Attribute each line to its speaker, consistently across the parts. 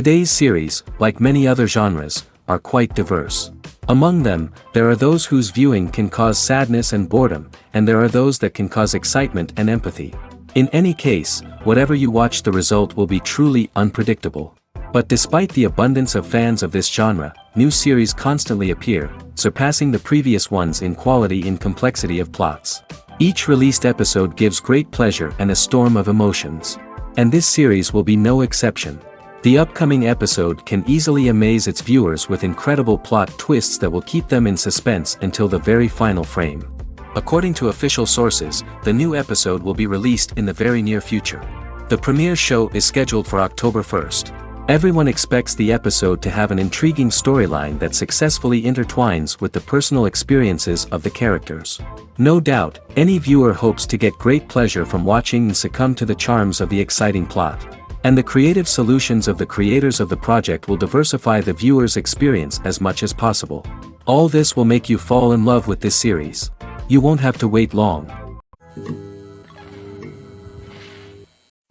Speaker 1: Today's series, like many other genres, are quite diverse. Among them, there are those whose viewing can cause sadness and boredom, and there are those that can cause excitement and empathy. In any case, whatever you watch, the result will be truly unpredictable. But despite the abundance of fans of this genre, new series constantly appear, surpassing the previous ones in quality and complexity of plots. Each released episode gives great pleasure and a storm of emotions. And this series will be no exception. The upcoming episode can easily amaze its viewers with incredible plot twists that will keep them in suspense until the very final frame. According to official sources, the new episode will be released in the very near future. The premiere show is scheduled for October 1st. Everyone expects the episode to have an intriguing storyline that successfully intertwines with the personal experiences of the characters. No doubt, any viewer hopes to get great pleasure from watching and succumb to the charms of the exciting plot. And the creative solutions of the creators of the project will diversify the viewer's experience as much as possible. All this will make you fall in love with this series. You won't have to wait long.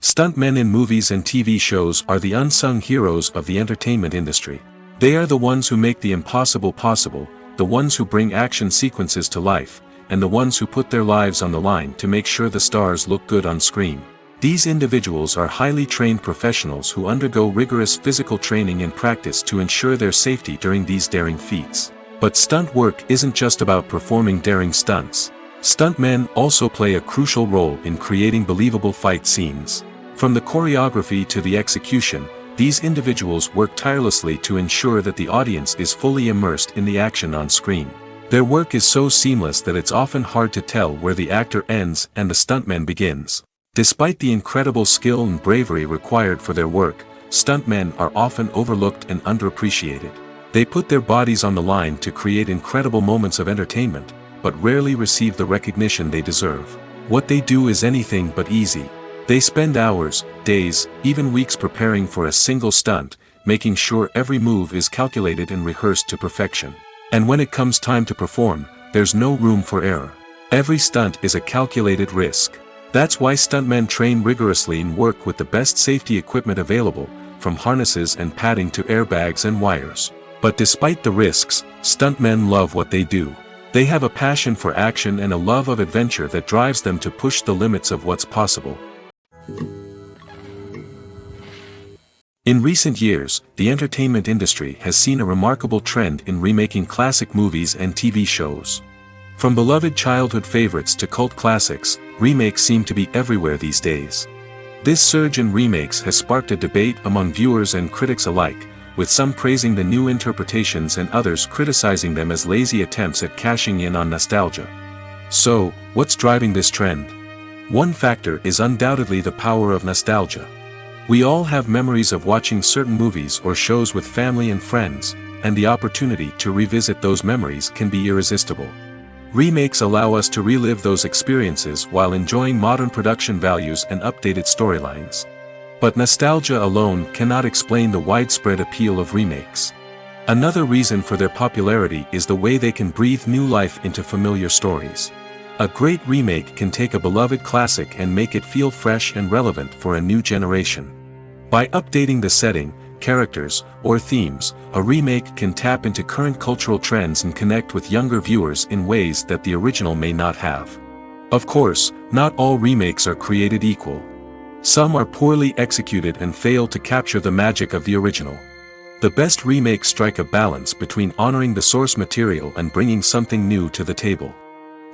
Speaker 1: Stuntmen in movies and TV shows are the unsung heroes of the entertainment industry. They are the ones who make the impossible possible, the ones who bring action sequences to life, and the ones who put their lives on the line to make sure the stars look good on screen. These individuals are highly trained professionals who undergo rigorous physical training and practice to ensure their safety during these daring feats. But stunt work isn't just about performing daring stunts. Stuntmen also play a crucial role in creating believable fight scenes. From the choreography to the execution, these individuals work tirelessly to ensure that the audience is fully immersed in the action on screen. Their work is so seamless that it's often hard to tell where the actor ends and the stuntman begins. Despite the incredible skill and bravery required for their work, stuntmen are often overlooked and underappreciated. They put their bodies on the line to create incredible moments of entertainment, but rarely receive the recognition they deserve. What they do is anything but easy. They spend hours, days, even weeks preparing for a single stunt, making sure every move is calculated and rehearsed to perfection. And when it comes time to perform, there's no room for error. Every stunt is a calculated risk. That's why stuntmen train rigorously and work with the best safety equipment available, from harnesses and padding to airbags and wires. But despite the risks, stuntmen love what they do. They have a passion for action and a love of adventure that drives them to push the limits of what's possible. In recent years, the entertainment industry has seen a remarkable trend in remaking classic movies and TV shows. From beloved childhood favorites to cult classics, remakes seem to be everywhere these days. This surge in remakes has sparked a debate among viewers and critics alike, with some praising the new interpretations and others criticizing them as lazy attempts at cashing in on nostalgia. So, what's driving this trend? One factor is undoubtedly the power of nostalgia. We all have memories of watching certain movies or shows with family and friends, and the opportunity to revisit those memories can be irresistible. Remakes allow us to relive those experiences while enjoying modern production values and updated storylines. But nostalgia alone cannot explain the widespread appeal of remakes. Another reason for their popularity is the way they can breathe new life into familiar stories. A great remake can take a beloved classic and make it feel fresh and relevant for a new generation. By updating the setting, characters, or themes, a remake can tap into current cultural trends and connect with younger viewers in ways that the original may not have. Of course, not all remakes are created equal. Some are poorly executed and fail to capture the magic of the original. The best remakes strike a balance between honoring the source material and bringing something new to the table.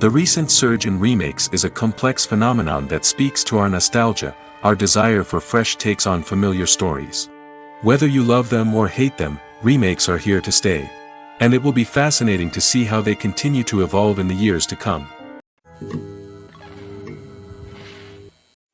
Speaker 1: The recent surge in remakes is a complex phenomenon that speaks to our nostalgia, our desire for fresh takes on familiar stories. Whether you love them or hate them, remakes are here to stay. And it will be fascinating to see how they continue to evolve in the years to come.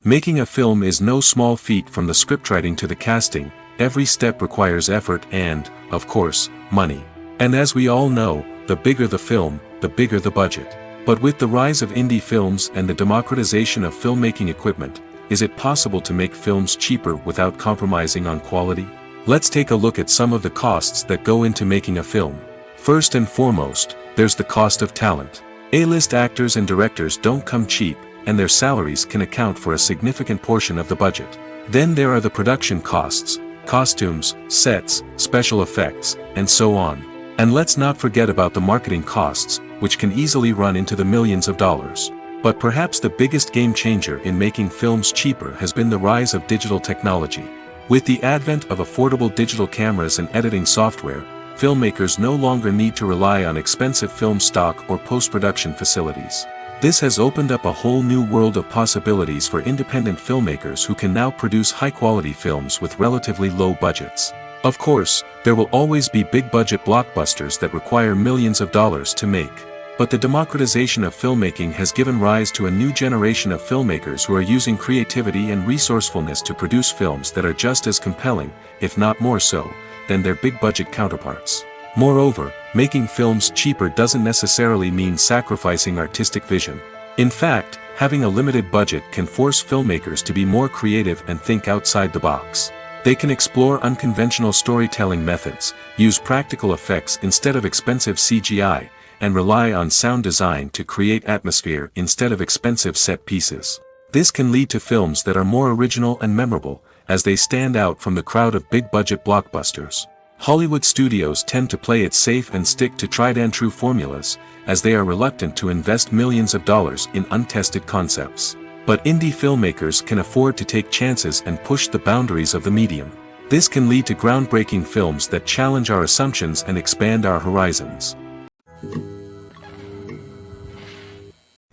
Speaker 1: Making a film is no small feat. From the scriptwriting to the casting, every step requires effort and, of course, money. And as we all know, the bigger the film, the bigger the budget. But with the rise of indie films and the democratization of filmmaking equipment, is it possible to make films cheaper without compromising on quality? Let's take a look at some of the costs that go into making a film. First and foremost, there's the cost of talent. A-list actors and directors don't come cheap, and their salaries can account for a significant portion of the budget. Then there are the production costs, costumes, sets, special effects, and so on. And let's not forget about the marketing costs, which can easily run into the millions of dollars. But perhaps the biggest game changer in making films cheaper has been the rise of digital technology. With the advent of affordable digital cameras and editing software, filmmakers no longer need to rely on expensive film stock or post-production facilities. This has opened up a whole new world of possibilities for independent filmmakers who can now produce high-quality films with relatively low budgets. Of course, there will always be big-budget blockbusters that require millions of dollars to make. But the democratization of filmmaking has given rise to a new generation of filmmakers who are using creativity and resourcefulness to produce films that are just as compelling, if not more so, than their big-budget counterparts. Moreover, making films cheaper doesn't necessarily mean sacrificing artistic vision. In fact, having a limited budget can force filmmakers to be more creative and think outside the box. They can explore unconventional storytelling methods, use practical effects instead of expensive CGI, and rely on sound design to create atmosphere instead of expensive set pieces. This can lead to films that are more original and memorable, as they stand out from the crowd of big-budget blockbusters. Hollywood studios tend to play it safe and stick to tried-and-true formulas, as they are reluctant to invest millions of dollars in untested concepts. But indie filmmakers can afford to take chances and push the boundaries of the medium. This can lead to groundbreaking films that challenge our assumptions and expand our horizons.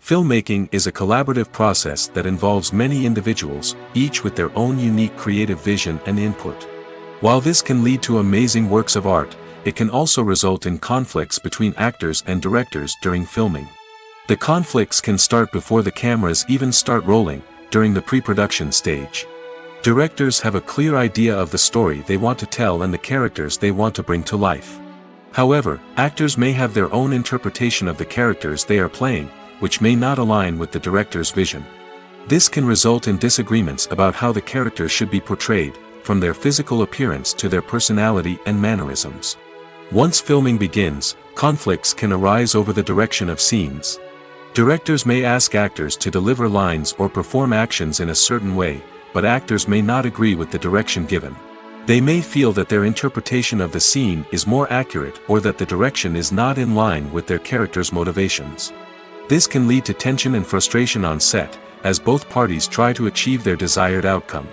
Speaker 1: Filmmaking is a collaborative process that involves many individuals, each with their own unique creative vision and input. While this can lead to amazing works of art, it can also result in conflicts between actors and directors during filming. The conflicts can start before the cameras even start rolling, during the pre-production stage. Directors have a clear idea of the story they want to tell and the characters they want to bring to life. However, actors may have their own interpretation of the characters they are playing, which may not align with the director's vision. This can result in disagreements about how the characters should be portrayed, from their physical appearance to their personality and mannerisms. Once filming begins, conflicts can arise over the direction of scenes. Directors may ask actors to deliver lines or perform actions in a certain way, but actors may not agree with the direction given. They may feel that their interpretation of the scene is more accurate or that the direction is not in line with their character's motivations. This can lead to tension and frustration on set, as both parties try to achieve their desired outcome.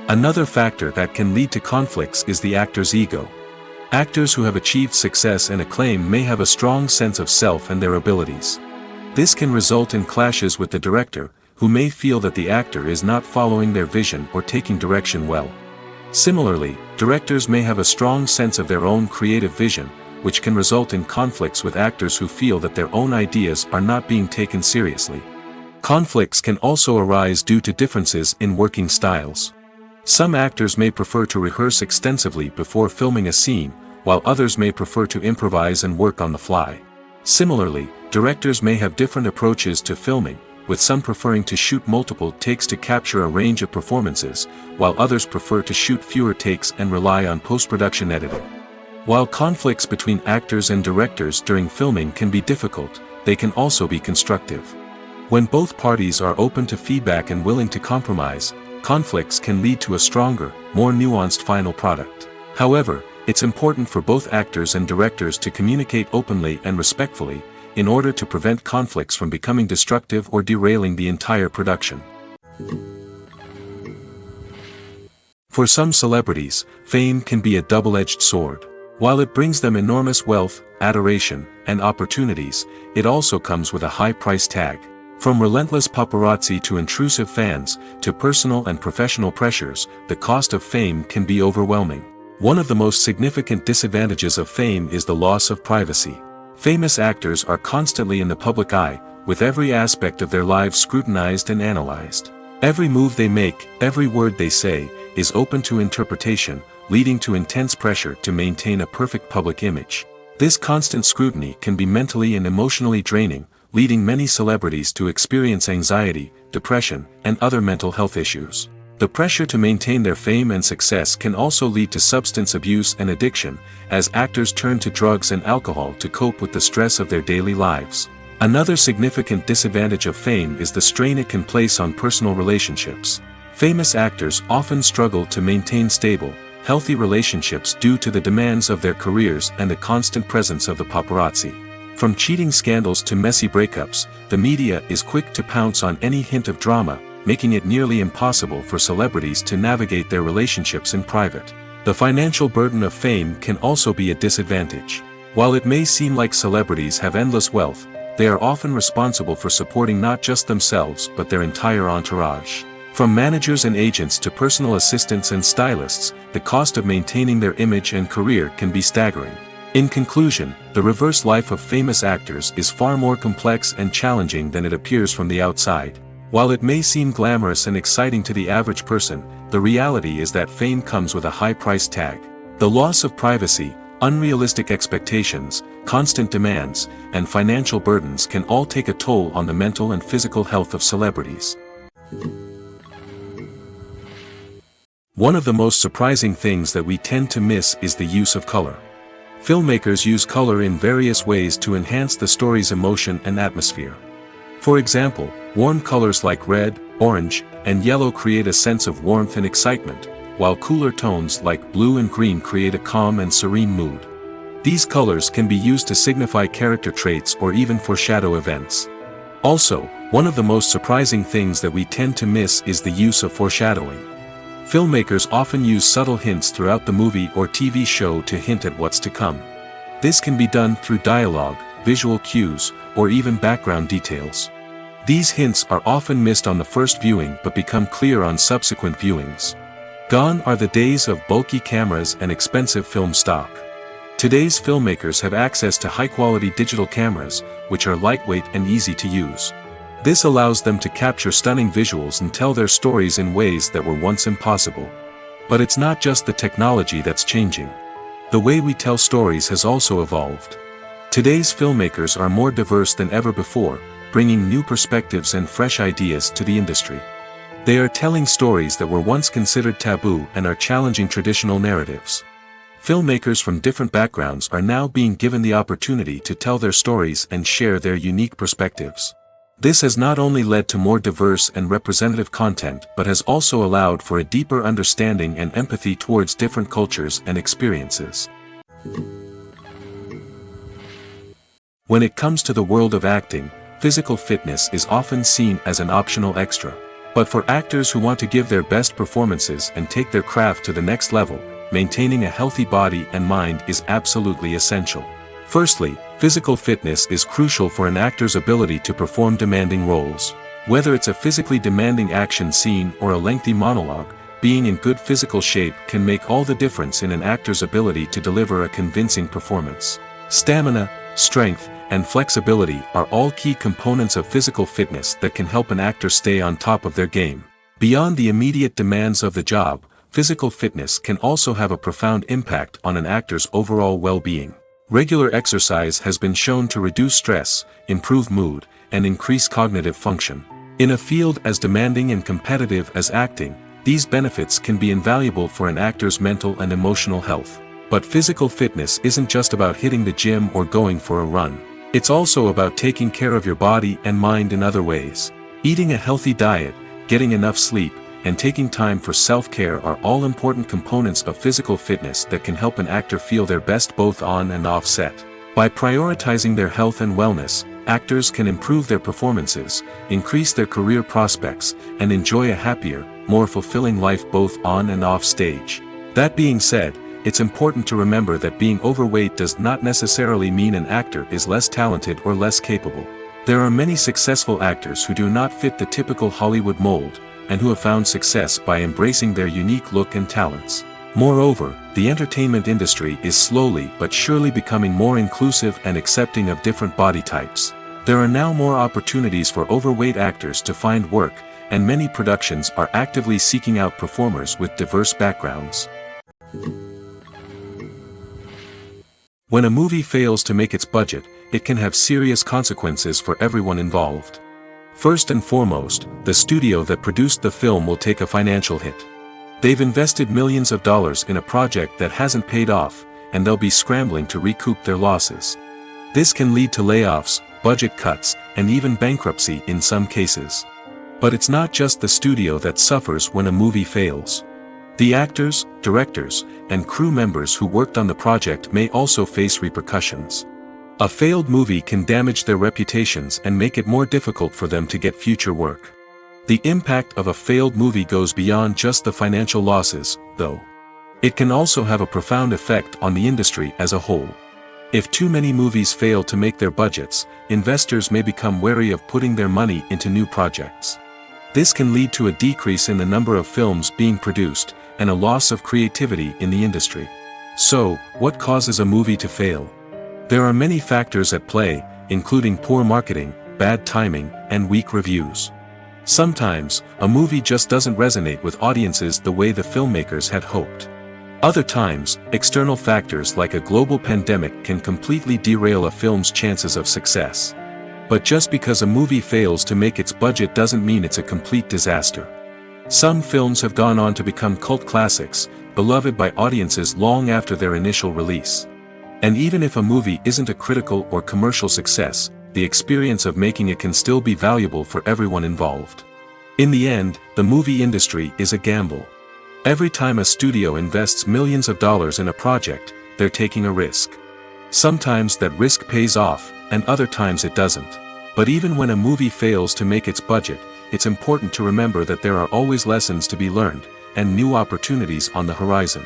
Speaker 1: Another factor that can lead to conflicts is the actor's ego. Actors who have achieved success and acclaim may have a strong sense of self and their abilities. This can result in clashes with the director, who may feel that the actor is not following their vision or taking direction well. Similarly, directors may have a strong sense of their own creative vision, which can result in conflicts with actors who feel that their own ideas are not being taken seriously. Conflicts can also arise due to differences in working styles. Some actors may prefer to rehearse extensively before filming a scene, while others may prefer to improvise and work on the fly. Similarly, directors may have different approaches to filming, with some preferring to shoot multiple takes to capture a range of performances, while others prefer to shoot fewer takes and rely on post-production editing. While conflicts between actors and directors during filming can be difficult, they can also be constructive. When both parties are open to feedback and willing to compromise, conflicts can lead to a stronger, more nuanced final product. However, it's important for both actors and directors to communicate openly and respectfully, in order to prevent conflicts from becoming destructive or derailing the entire production. For some celebrities, fame can be a double-edged sword. While it brings them enormous wealth, adoration, and opportunities, it also comes with a high price tag. From relentless paparazzi to intrusive fans, to personal and professional pressures, the cost of fame can be overwhelming. One of the most significant disadvantages of fame is the loss of privacy. Famous actors are constantly in the public eye, with every aspect of their lives scrutinized and analyzed. Every move they make, every word they say, is open to interpretation, leading to intense pressure to maintain a perfect public image. This constant scrutiny can be mentally and emotionally draining, leading many celebrities to experience anxiety, depression, and other mental health issues. The pressure to maintain their fame and success can also lead to substance abuse and addiction, as actors turn to drugs and alcohol to cope with the stress of their daily lives. Another significant disadvantage of fame is the strain it can place on personal relationships. Famous actors often struggle to maintain stable, healthy relationships due to the demands of their careers and the constant presence of the paparazzi. From cheating scandals to messy breakups, the media is quick to pounce on any hint of drama, making it nearly impossible for celebrities to navigate their relationships in private. The financial burden of fame can also be a disadvantage. While it may seem like celebrities have endless wealth, they are often responsible for supporting not just themselves but their entire entourage. From managers and agents to personal assistants and stylists, the cost of maintaining their image and career can be staggering. In conclusion, the reverse life of famous actors is far more complex and challenging than it appears from the outside. While it may seem glamorous and exciting to the average person, the reality is that fame comes with a high price tag. The loss of privacy, unrealistic expectations, constant demands, and financial burdens can all take a toll on the mental and physical health of celebrities. One of the most surprising things that we tend to miss is the use of color. Filmmakers use color in various ways to enhance the story's emotion and atmosphere. For example, warm colors like red, orange, and yellow create a sense of warmth and excitement, while cooler tones like blue and green create a calm and serene mood. These colors can be used to signify character traits or even foreshadow events. Also, one of the most surprising things that we tend to miss is the use of foreshadowing. Filmmakers often use subtle hints throughout the movie or TV show to hint at what's to come. This can be done through dialogue, visual cues, or even background details. These hints are often missed on the first viewing but become clear on subsequent viewings. Gone are the days of bulky cameras and expensive film stock. Today's filmmakers have access to high-quality digital cameras, which are lightweight and easy to use. This allows them to capture stunning visuals and tell their stories in ways that were once impossible. But it's not just the technology that's changing. The way we tell stories has also evolved. Today's filmmakers are more diverse than ever before, bringing new perspectives and fresh ideas to the industry. They are telling stories that were once considered taboo and are challenging traditional narratives. Filmmakers from different backgrounds are now being given the opportunity to tell their stories and share their unique perspectives. This has not only led to more diverse and representative content but has also allowed for a deeper understanding and empathy towards different cultures and experiences. When it comes to the world of acting, physical fitness is often seen as an optional extra. But for actors who want to give their best performances and take their craft to the next level, maintaining a healthy body and mind is absolutely essential. Firstly, physical fitness is crucial for an actor's ability to perform demanding roles. Whether it's a physically demanding action scene or a lengthy monologue, being in good physical shape can make all the difference in an actor's ability to deliver a convincing performance. Stamina, strength, and flexibility are all key components of physical fitness that can help an actor stay on top of their game. Beyond the immediate demands of the job, physical fitness can also have a profound impact on an actor's overall well-being. Regular exercise has been shown to reduce stress, improve mood, and increase cognitive function. In a field as demanding and competitive as acting, these benefits can be invaluable for an actor's mental and emotional health. But physical fitness isn't just about hitting the gym or going for a run. It's also about taking care of your body and mind in other ways. Eating a healthy diet, getting enough sleep, and taking time for self-care are all important components of physical fitness that can help an actor feel their best both on and off set. By prioritizing their health and wellness, actors can improve their performances, increase their career prospects, and enjoy a happier, more fulfilling life both on and off stage. That being said, it's important to remember that being overweight does not necessarily mean an actor is less talented or less capable. There are many successful actors who do not fit the typical Hollywood mold, and who have found success by embracing their unique look and talents. Moreover, the entertainment industry is slowly but surely becoming more inclusive and accepting of different body types. There are now more opportunities for overweight actors to find work, and many productions are actively seeking out performers with diverse backgrounds. When a movie fails to make its budget, it can have serious consequences for everyone involved. First and foremost, the studio that produced the film will take a financial hit. They've invested millions of dollars in a project that hasn't paid off, and they'll be scrambling to recoup their losses. This can lead to layoffs, budget cuts, and even bankruptcy in some cases. But it's not just the studio that suffers when a movie fails. The actors, directors, and crew members who worked on the project may also face repercussions. A failed movie can damage their reputations and make it more difficult for them to get future work. The impact of a failed movie goes beyond just the financial losses, though. It can also have a profound effect on the industry as a whole. If too many movies fail to make their budgets, investors may become wary of putting their money into new projects. This can lead to a decrease in the number of films being produced, and a loss of creativity in the industry. So, what causes a movie to fail? There are many factors at play, including poor marketing, bad timing, and weak reviews. Sometimes, a movie just doesn't resonate with audiences the way the filmmakers had hoped. Other times, external factors like a global pandemic can completely derail a film's chances of success. But just because a movie fails to make its budget doesn't mean it's a complete disaster. Some films have gone on to become cult classics, beloved by audiences long after their initial release. And even if a movie isn't a critical or commercial success, the experience of making it can still be valuable for everyone involved. In the end, the movie industry is a gamble. Every time a studio invests millions of dollars in a project, they're taking a risk. Sometimes that risk pays off, and other times it doesn't. But even when a movie fails to make its budget, it's important to remember that there are always lessons to be learned, and new opportunities on the horizon.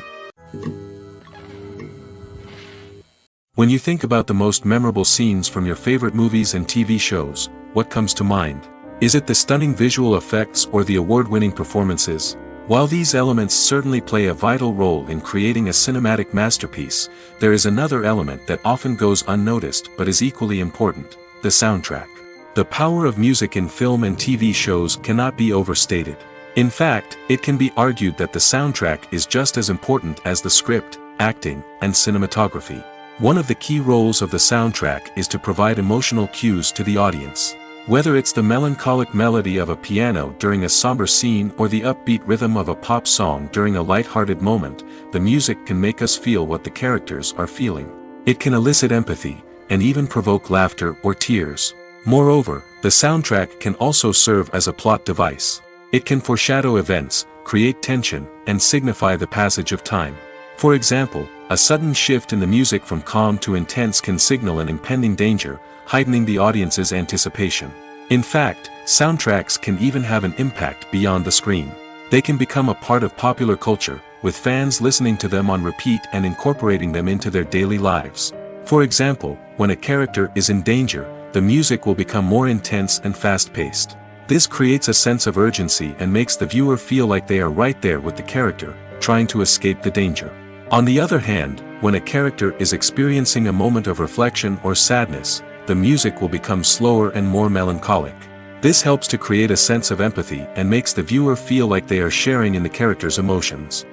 Speaker 1: When you think about the most memorable scenes from your favorite movies and TV shows, what comes to mind? Is it the stunning visual effects or the award-winning performances? While these elements certainly play a vital role in creating a cinematic masterpiece, there is another element that often goes unnoticed but is equally important: the soundtrack. The power of music in film and TV shows cannot be overstated. In fact, it can be argued that the soundtrack is just as important as the script, acting, and cinematography. One of the key roles of the soundtrack is to provide emotional cues to the audience. Whether it's the melancholic melody of a piano during a somber scene or the upbeat rhythm of a pop song during a light-hearted moment, the music can make us feel what the characters are feeling. It can elicit empathy, and even provoke laughter or tears. Moreover, the soundtrack can also serve as a plot device. It can foreshadow events, create tension, and signify the passage of time. For example, a sudden shift in the music from calm to intense can signal an impending danger, heightening the audience's anticipation. In fact, soundtracks can even have an impact beyond the screen. They can become a part of popular culture, with fans listening to them on repeat and incorporating them into their daily lives. For example, when a character is in danger, the music will become more intense and fast-paced. This creates a sense of urgency and makes the viewer feel like they are right there with the character, trying to escape the danger. On the other hand, when a character is experiencing a moment of reflection or sadness, the music will become slower and more melancholic. This helps to create a sense of empathy and makes the viewer feel like they are sharing in the character's emotions.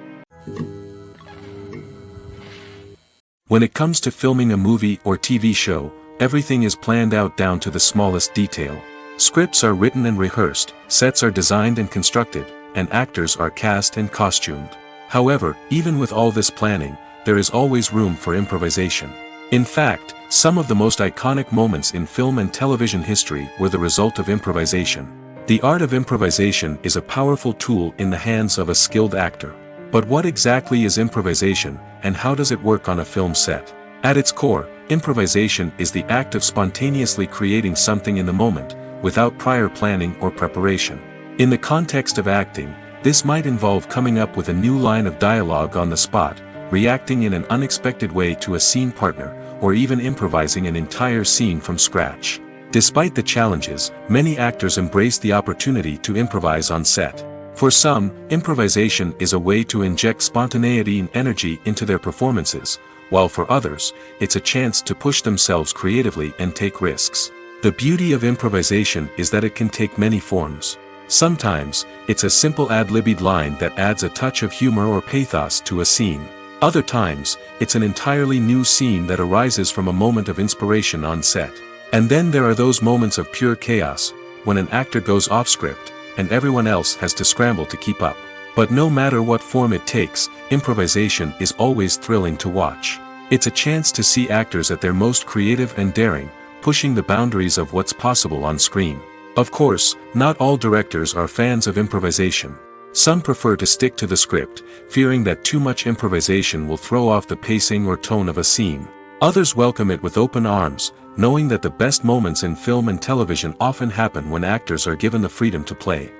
Speaker 1: When it comes to filming a movie or TV show, everything is planned out down to the smallest detail. Scripts are written and rehearsed, sets are designed and constructed, and actors are cast and costumed. However, even with all this planning, there is always room for improvisation. In fact, some of the most iconic moments in film and television history were the result of improvisation. The art of improvisation is a powerful tool in the hands of a skilled actor. But what exactly is improvisation, and how does it work on a film set? At its core, improvisation is the act of spontaneously creating something in the moment, without prior planning or preparation. In the context of acting, This might involve coming up with a new line of dialogue on the spot, reacting in an unexpected way to a scene partner, or even improvising an entire scene from scratch. Despite the challenges, many actors embrace the opportunity to improvise on set. For some, improvisation is a way to inject spontaneity and energy into their performances, while for others, it's a chance to push themselves creatively and take risks. The beauty of improvisation is that it can take many forms. Sometimes, it's a simple ad-libbed line that adds a touch of humor or pathos to a scene. Other times, it's an entirely new scene that arises from a moment of inspiration on set. And then there are those moments of pure chaos, when an actor goes off script, and everyone else has to scramble to keep up. But no matter what form it takes, improvisation is always thrilling to watch. It's a chance to see actors at their most creative and daring, pushing the boundaries of what's possible on screen. Of course, not all directors are fans of improvisation. Some prefer to stick to the script, fearing that too much improvisation will throw off the pacing or tone of a scene. Others welcome it with open arms, knowing that the best moments in film and television often happen when actors are given the freedom to play.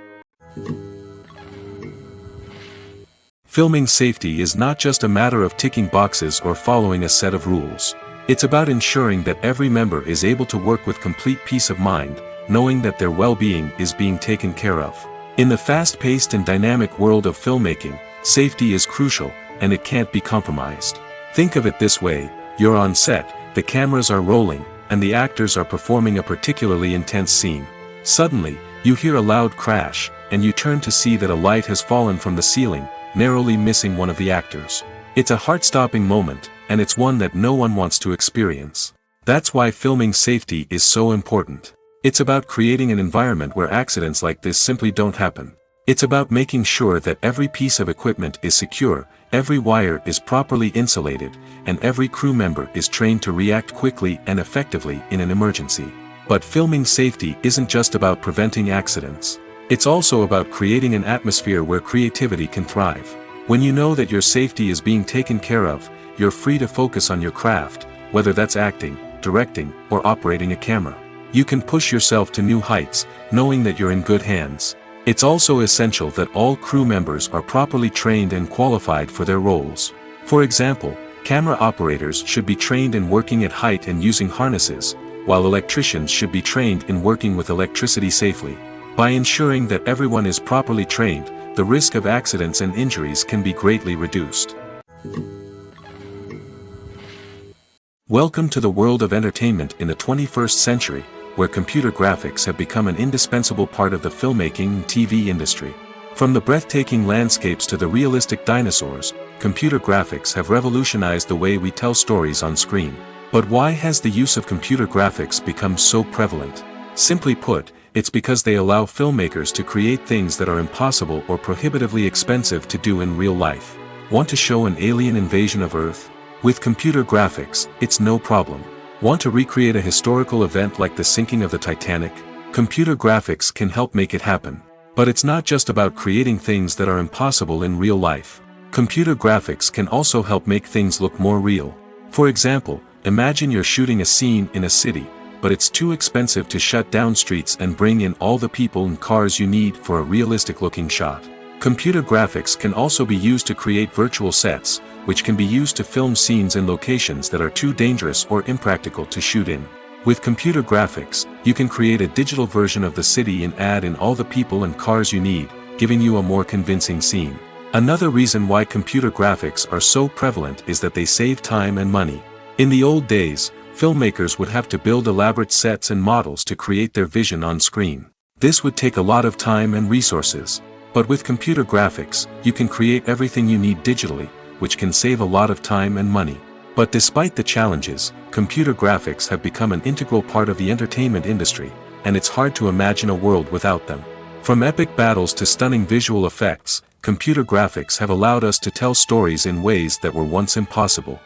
Speaker 1: Filming safety is not just a matter of ticking boxes or following a set of rules. It's about ensuring that every member is able to work with complete peace of mind, knowing that their well-being is being taken care of. In the fast-paced and dynamic world of filmmaking, safety is crucial, and it can't be compromised. Think of it this way: you're on set, the cameras are rolling, and the actors are performing a particularly intense scene. Suddenly, you hear a loud crash, and you turn to see that a light has fallen from the ceiling, narrowly missing one of the actors. It's a heart-stopping moment, and it's one that no one wants to experience. That's why filming safety is so important. It's about creating an environment where accidents like this simply don't happen. It's about making sure that every piece of equipment is secure, every wire is properly insulated, and every crew member is trained to react quickly and effectively in an emergency. But filming safety isn't just about preventing accidents. It's also about creating an atmosphere where creativity can thrive. When you know that your safety is being taken care of, you're free to focus on your craft, whether that's acting, directing, or operating a camera. You can push yourself to new heights, knowing that you're in good hands. It's also essential that all crew members are properly trained and qualified for their roles. For example, camera operators should be trained in working at height and using harnesses, while electricians should be trained in working with electricity safely. By ensuring that everyone is properly trained, the risk of accidents and injuries can be greatly reduced. Welcome to the world of entertainment in the 21st century, where computer graphics have become an indispensable part of the filmmaking and TV industry. From the breathtaking landscapes to the realistic dinosaurs, computer graphics have revolutionized the way we tell stories on screen. But why has the use of computer graphics become so prevalent? Simply put, it's because they allow filmmakers to create things that are impossible or prohibitively expensive to do in real life. Want to show an alien invasion of Earth? With computer graphics, it's no problem. Want to recreate a historical event like the sinking of the Titanic? Computer graphics can help make it happen. But it's not just about creating things that are impossible in real life. Computer graphics can also help make things look more real. For example, imagine you're shooting a scene in a city, but it's too expensive to shut down streets and bring in all the people and cars you need for a realistic-looking shot. Computer graphics can also be used to create virtual sets, which can be used to film scenes in locations that are too dangerous or impractical to shoot in. With computer graphics, you can create a digital version of the city and add in all the people and cars you need, giving you a more convincing scene. Another reason why computer graphics are so prevalent is that they save time and money. In the old days, filmmakers would have to build elaborate sets and models to create their vision on screen. This would take a lot of time and resources. But with computer graphics, you can create everything you need digitally, which can save a lot of time and money. But despite the challenges, computer graphics have become an integral part of the entertainment industry, and it's hard to imagine a world without them. From epic battles to stunning visual effects, computer graphics have allowed us to tell stories in ways that were once impossible.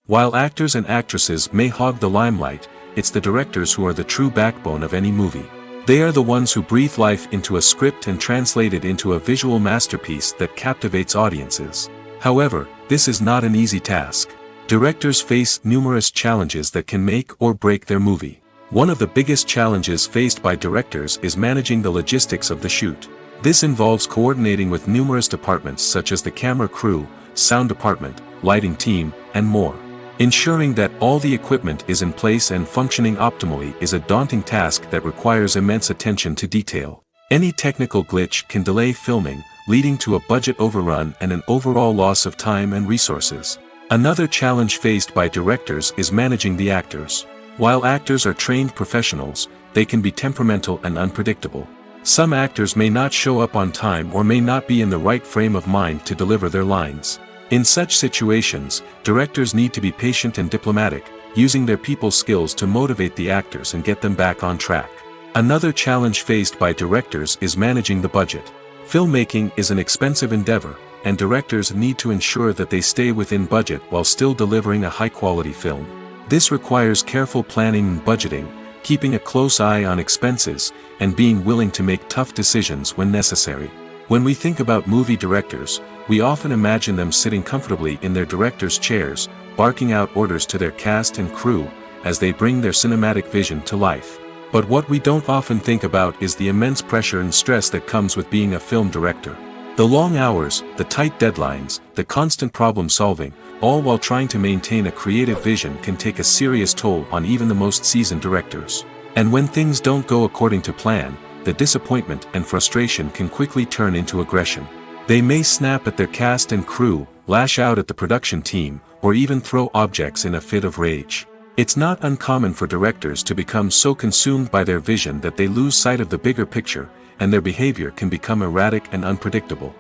Speaker 1: While actors and actresses may hog the limelight, it's the directors who are the true backbone of any movie. They are the ones who breathe life into a script and translate it into a visual masterpiece that captivates audiences. However, this is not an easy task. Directors face numerous challenges that can make or break their movie. One of the biggest challenges faced by directors is managing the logistics of the shoot. This involves coordinating with numerous departments such as the camera crew, sound department, lighting team, and more. Ensuring that all the equipment is in place and functioning optimally is a daunting task that requires immense attention to detail. Any technical glitch can delay filming, leading to a budget overrun and an overall loss of time and resources. Another challenge faced by directors is managing the actors. While actors are trained professionals, they can be temperamental and unpredictable. Some actors may not show up on time or may not be in the right frame of mind to deliver their lines. In such situations, directors need to be patient and diplomatic, using their people skills to motivate the actors and get them back on track. Another challenge faced by directors is managing the budget. Filmmaking is an expensive endeavor, and directors need to ensure that they stay within budget while still delivering a high-quality film. This requires careful planning and budgeting, keeping a close eye on expenses, and being willing to make tough decisions when necessary. When we think about movie directors, we often imagine them sitting comfortably in their director's chairs, barking out orders to their cast and crew, as they bring their cinematic vision to life. But what we don't often think about is the immense pressure and stress that comes with being a film director. The long hours, the tight deadlines, the constant problem solving, all while trying to maintain a creative vision can take a serious toll on even the most seasoned directors. And when things don't go according to plan, the disappointment and frustration can quickly turn into aggression. They may snap at their cast and crew, lash out at the production team, or even throw objects in a fit of rage. It's not uncommon for directors to become so consumed by their vision that they lose sight of the bigger picture, and their behavior can become erratic and unpredictable.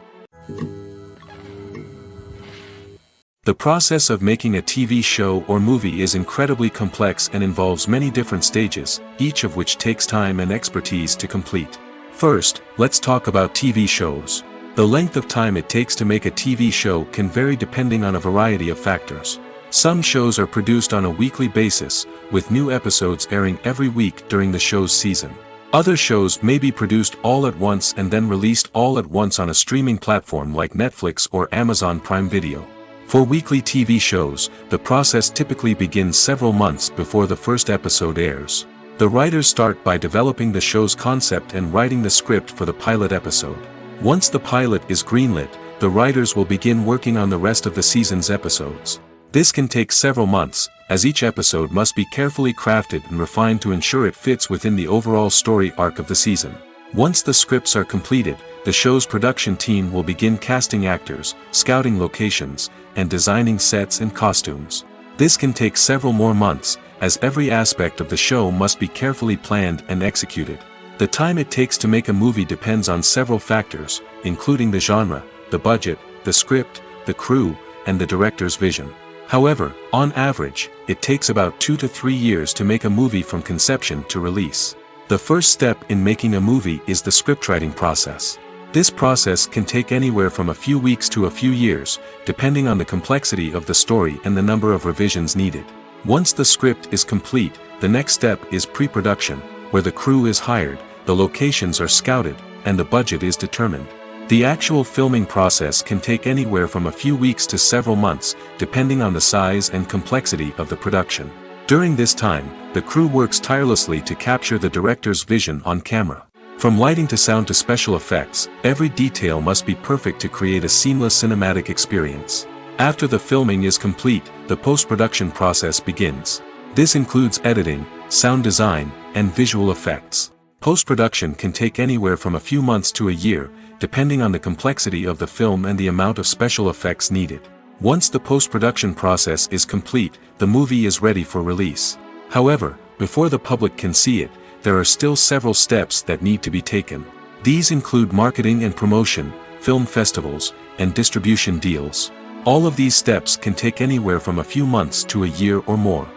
Speaker 1: The process of making a TV show or movie is incredibly complex and involves many different stages, each of which takes time and expertise to complete. First, let's talk about TV shows. The length of time it takes to make a TV show can vary depending on a variety of factors. Some shows are produced on a weekly basis, with new episodes airing every week during the show's season. Other shows may be produced all at once and then released all at once on a streaming platform like Netflix or Amazon Prime Video. For weekly TV shows, the process typically begins several months before the first episode airs. The writers start by developing the show's concept and writing the script for the pilot episode. Once the pilot is greenlit, the writers will begin working on the rest of the season's episodes. This can take several months, as each episode must be carefully crafted and refined to ensure it fits within the overall story arc of the season. Once the scripts are completed, the show's production team will begin casting actors, scouting locations, and designing sets and costumes. This can take several more months, as every aspect of the show must be carefully planned and executed. The time it takes to make a movie depends on several factors, including the genre, the budget, the script, the crew, and the director's vision. However, on average, it takes about 2 to 3 years to make a movie from conception to release. The first step in making a movie is the scriptwriting process. This process can take anywhere from a few weeks to a few years, depending on the complexity of the story and the number of revisions needed. Once the script is complete, the next step is pre-production, where the crew is hired, the locations are scouted, and the budget is determined. The actual filming process can take anywhere from a few weeks to several months, depending on the size and complexity of the production. During this time, the crew works tirelessly to capture the director's vision on camera. From lighting to sound to special effects, every detail must be perfect to create a seamless cinematic experience. After the filming is complete, the post-production process begins. This includes editing, sound design, and visual effects. Post-production can take anywhere from a few months to a year, depending on the complexity of the film and the amount of special effects needed. Once the post-production process is complete, the movie is ready for release. However, before the public can see it, there are still several steps that need to be taken. These include marketing and promotion, film festivals, and distribution deals. All of these steps can take anywhere from a few months to a year or more.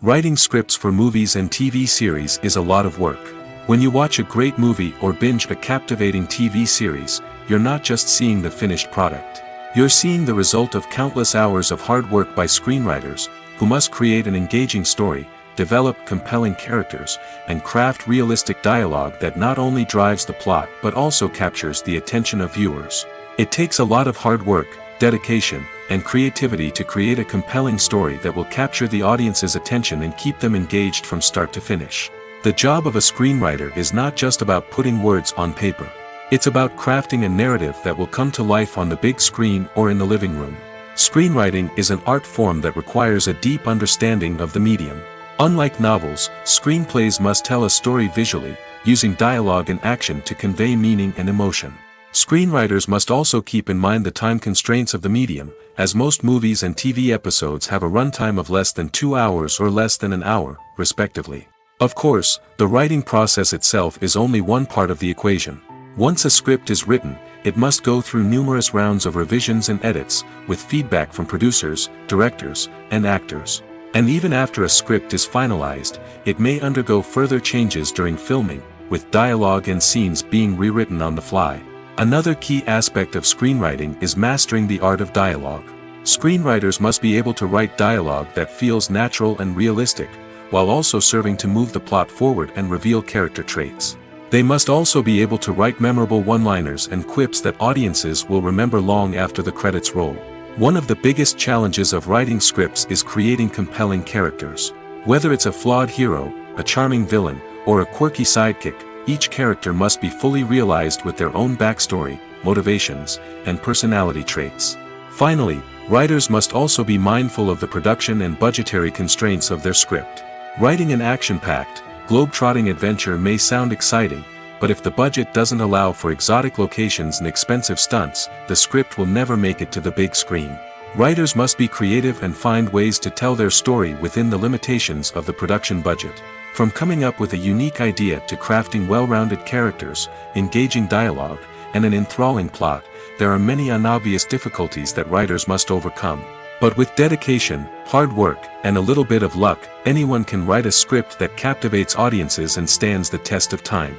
Speaker 1: Writing scripts for movies and TV series is a lot of work. When you watch a great movie or binge a captivating TV series, you're not just seeing the finished product. You're seeing the result of countless hours of hard work by screenwriters, who must create an engaging story, develop compelling characters, and craft realistic dialogue that not only drives the plot but also captures the attention of viewers. It takes a lot of hard work, dedication, and creativity to create a compelling story that will capture the audience's attention and keep them engaged from start to finish. The job of a screenwriter is not just about putting words on paper. It's about crafting a narrative that will come to life on the big screen or in the living room. Screenwriting is an art form that requires a deep understanding of the medium. Unlike novels, screenplays must tell a story visually, using dialogue and action to convey meaning and emotion. Screenwriters must also keep in mind the time constraints of the medium, as most movies and TV episodes have a runtime of less than 2 hours or less than an hour, respectively. Of course, the writing process itself is only one part of the equation. Once a script is written, it must go through numerous rounds of revisions and edits, with feedback from producers, directors, and actors. And even after a script is finalized, it may undergo further changes during filming, with dialogue and scenes being rewritten on the fly. Another key aspect of screenwriting is mastering the art of dialogue. Screenwriters must be able to write dialogue that feels natural and realistic, while also serving to move the plot forward and reveal character traits. They must also be able to write memorable one-liners and quips that audiences will remember long after the credits roll. One of the biggest challenges of writing scripts is creating compelling characters. Whether it's a flawed hero, a charming villain, or a quirky sidekick, each character must be fully realized with their own backstory, motivations, and personality traits. Finally, writers must also be mindful of the production and budgetary constraints of their script. Writing an action-packed, globe-trotting adventure may sound exciting, but if the budget doesn't allow for exotic locations and expensive stunts, the script will never make it to the big screen. Writers must be creative and find ways to tell their story within the limitations of the production budget. From coming up with a unique idea to crafting well-rounded characters, engaging dialogue, and an enthralling plot, there are many unobvious difficulties that writers must overcome. But with dedication, hard work, and a little bit of luck, anyone can write a script that captivates audiences and stands the test of time.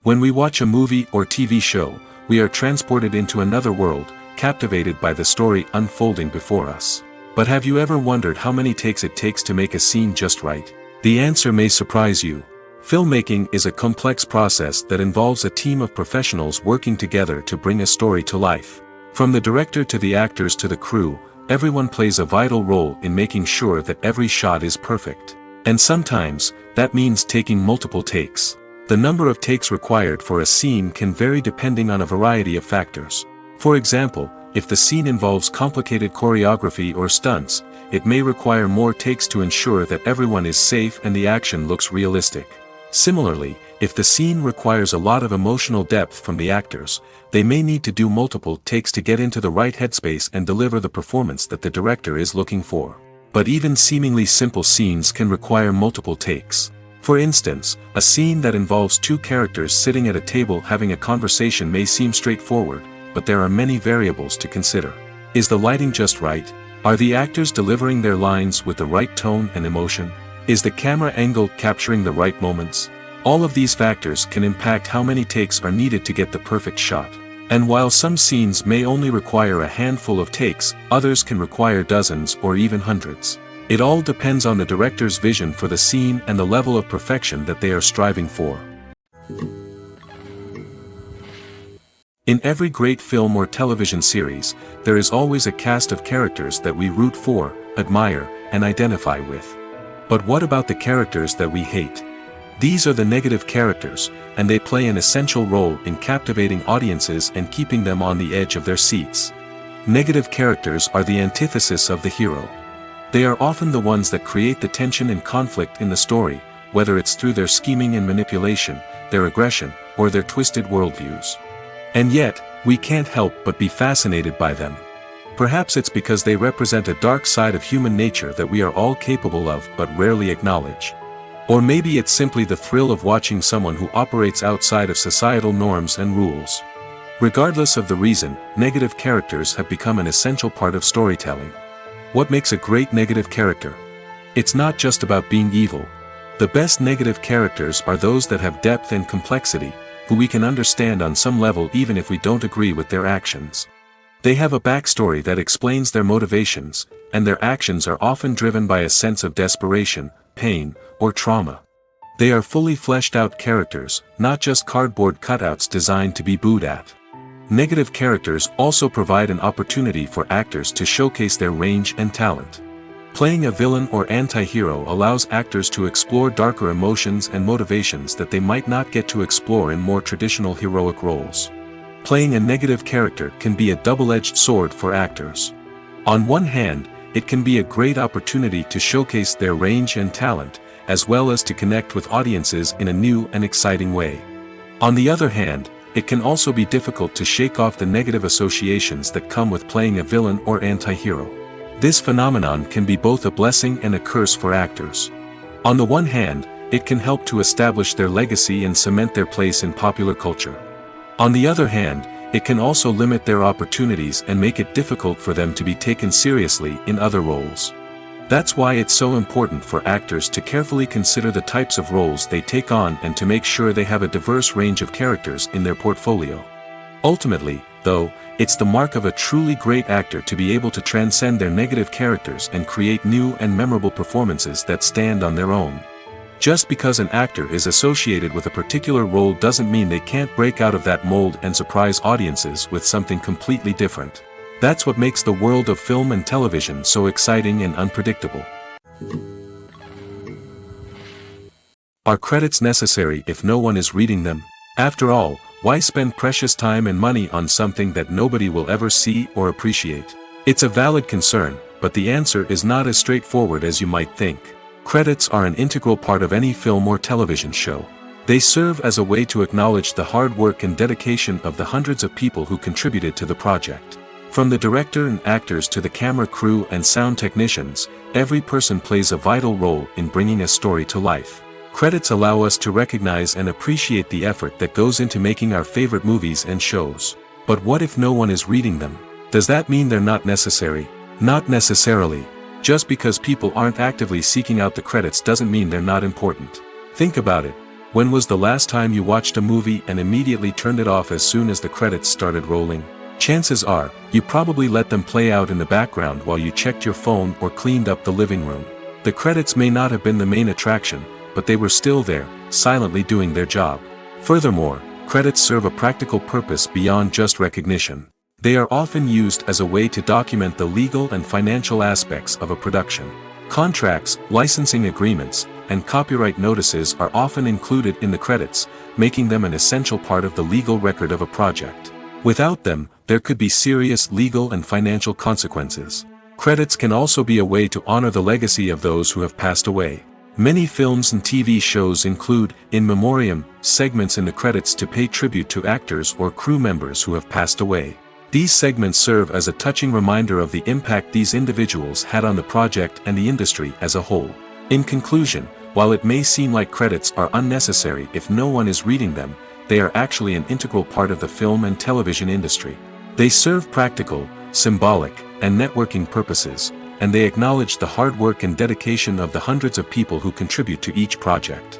Speaker 1: When we watch a movie or TV show, we are transported into another world, captivated by the story unfolding before us. But have you ever wondered how many takes it takes to make a scene just right? The answer may surprise you. Filmmaking is a complex process that involves a team of professionals working together to bring a story to life. From the director to the actors to the crew, everyone plays a vital role in making sure that every shot is perfect. And sometimes, that means taking multiple takes. The number of takes required for a scene can vary depending on a variety of factors. For example, if the scene involves complicated choreography or stunts, it may require more takes to ensure that everyone is safe and the action looks realistic. Similarly, if the scene requires a lot of emotional depth from the actors, they may need to do multiple takes to get into the right headspace and deliver the performance that the director is looking for. But even seemingly simple scenes can require multiple takes. For instance, a scene that involves two characters sitting at a table having a conversation may seem straightforward, but there are many variables to consider. Is the lighting just right? Are the actors delivering their lines with the right tone and emotion? Is the camera angle capturing the right moments? All of these factors can impact how many takes are needed to get the perfect shot. And while some scenes may only require a handful of takes, others can require dozens or even hundreds. It all depends on the director's vision for the scene and the level of perfection that they are striving for. In every great film or television series, there is always a cast of characters that we root for, admire, and identify with. But what about the characters that we hate? These are the negative characters, and they play an essential role in captivating audiences and keeping them on the edge of their seats. Negative characters are the antithesis of the hero. They are often the ones that create the tension and conflict in the story, whether it's through their scheming and manipulation, their aggression, or their twisted worldviews. And yet, we can't help but be fascinated by them. Perhaps it's because they represent a dark side of human nature that we are all capable of but rarely acknowledge. Or maybe it's simply the thrill of watching someone who operates outside of societal norms and rules. Regardless of the reason, negative characters have become an essential part of storytelling. What makes a great negative character? It's not just about being evil. The best negative characters are those that have depth and complexity, who we can understand on some level even if we don't agree with their actions. They have a backstory that explains their motivations, and their actions are often driven by a sense of desperation, pain, or trauma. They are fully fleshed out characters, not just cardboard cutouts designed to be booed at. Negative characters also provide an opportunity for actors to showcase their range and talent. Playing a villain or anti-hero allows actors to explore darker emotions and motivations that they might not get to explore in more traditional heroic roles. Playing a negative character can be a double-edged sword for actors. On one hand, it can be a great opportunity to showcase their range and talent, as well as to connect with audiences in a new and exciting way. On the other hand, it can also be difficult to shake off the negative associations that come with playing a villain or anti-hero. This phenomenon can be both a blessing and a curse for actors. On the one hand, it can help to establish their legacy and cement their place in popular culture. On the other hand, it can also limit their opportunities and make it difficult for them to be taken seriously in other roles. That's why it's so important for actors to carefully consider the types of roles they take on and to make sure they have a diverse range of characters in their portfolio. Ultimately, though, it's the mark of a truly great actor to be able to transcend their negative characters and create new and memorable performances that stand on their own. Just because an actor is associated with a particular role doesn't mean they can't break out of that mold and surprise audiences with something completely different. That's what makes the world of film and television so exciting and unpredictable. Are credits necessary if no one is reading them? After all, why spend precious time and money on something that nobody will ever see or appreciate? It's a valid concern, but the answer is not as straightforward as you might think. Credits are an integral part of any film or television show. They serve as a way to acknowledge the hard work and dedication of the hundreds of people who contributed to the project. From the director and actors to the camera crew and sound technicians, every person plays a vital role in bringing a story to life. Credits allow us to recognize and appreciate the effort that goes into making our favorite movies and shows. But what if no one is reading them? Does that mean they're not necessary? Not necessarily. Just because people aren't actively seeking out the credits doesn't mean they're not important. Think about it. When was the last time you watched a movie and immediately turned it off as soon as the credits started rolling? Chances are, you probably let them play out in the background while you checked your phone or cleaned up the living room. The credits may not have been the main attraction, but they were still there, silently doing their job. Furthermore, credits serve a practical purpose beyond just recognition. They are often used as a way to document the legal and financial aspects of a production. Contracts, licensing agreements, and copyright notices are often included in the credits, making them an essential part of the legal record of a project. Without them, there could be serious legal and financial consequences. Credits can also be a way to honor the legacy of those who have passed away. Many films and TV shows include, in memoriam, segments in the credits to pay tribute to actors or crew members who have passed away. These segments serve as a touching reminder of the impact these individuals had on the project and the industry as a whole. In conclusion, while it may seem like credits are unnecessary if no one is reading them, they are actually an integral part of the film and television industry. They serve practical, symbolic, and networking purposes, and they acknowledge the hard work and dedication of the hundreds of people who contribute to each project.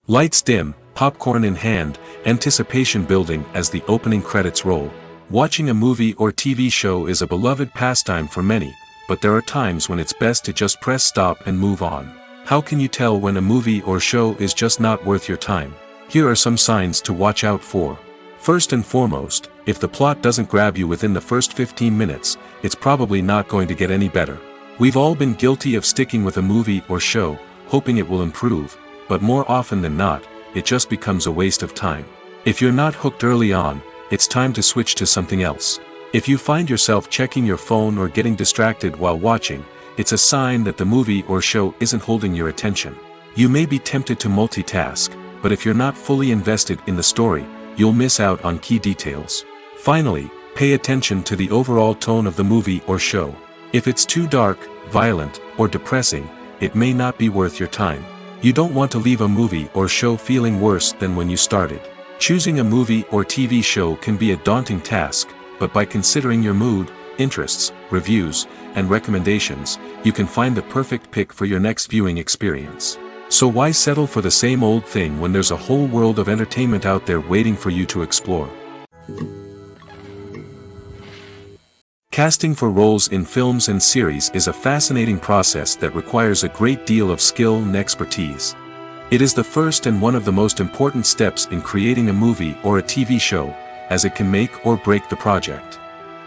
Speaker 1: Lights dim, popcorn in hand, anticipation building as the opening credits roll. Watching a movie or TV show is a beloved pastime for many, but there are times when it's best to just press stop and move on. How can you tell when a movie or show is just not worth your time? Here are some signs to watch out for. First and foremost, if the plot doesn't grab you within the first 15 minutes, it's probably not going to get any better. We've all been guilty of sticking with a movie or show, hoping it will improve, but more often than not, it just becomes a waste of time. If you're not hooked early on, it's time to switch to something else. If you find yourself checking your phone or getting distracted while watching, it's a sign that the movie or show isn't holding your attention. You may be tempted to multitask, but if you're not fully invested in the story, you'll miss out on key details. Finally, pay attention to the overall tone of the movie or show. If it's too dark, violent, or depressing, it may not be worth your time. You don't want to leave a movie or show feeling worse than when you started. Choosing a movie or TV show can be a daunting task, but by considering your mood, interests, reviews, and recommendations, you can find the perfect pick for your next viewing experience. So why settle for the same old thing when there's a whole world of entertainment out there waiting for you to explore? Casting for roles in films and series is a fascinating process that requires a great deal of skill and expertise. It is the first and one of the most important steps in creating a movie or a TV show, as it can make or break the project.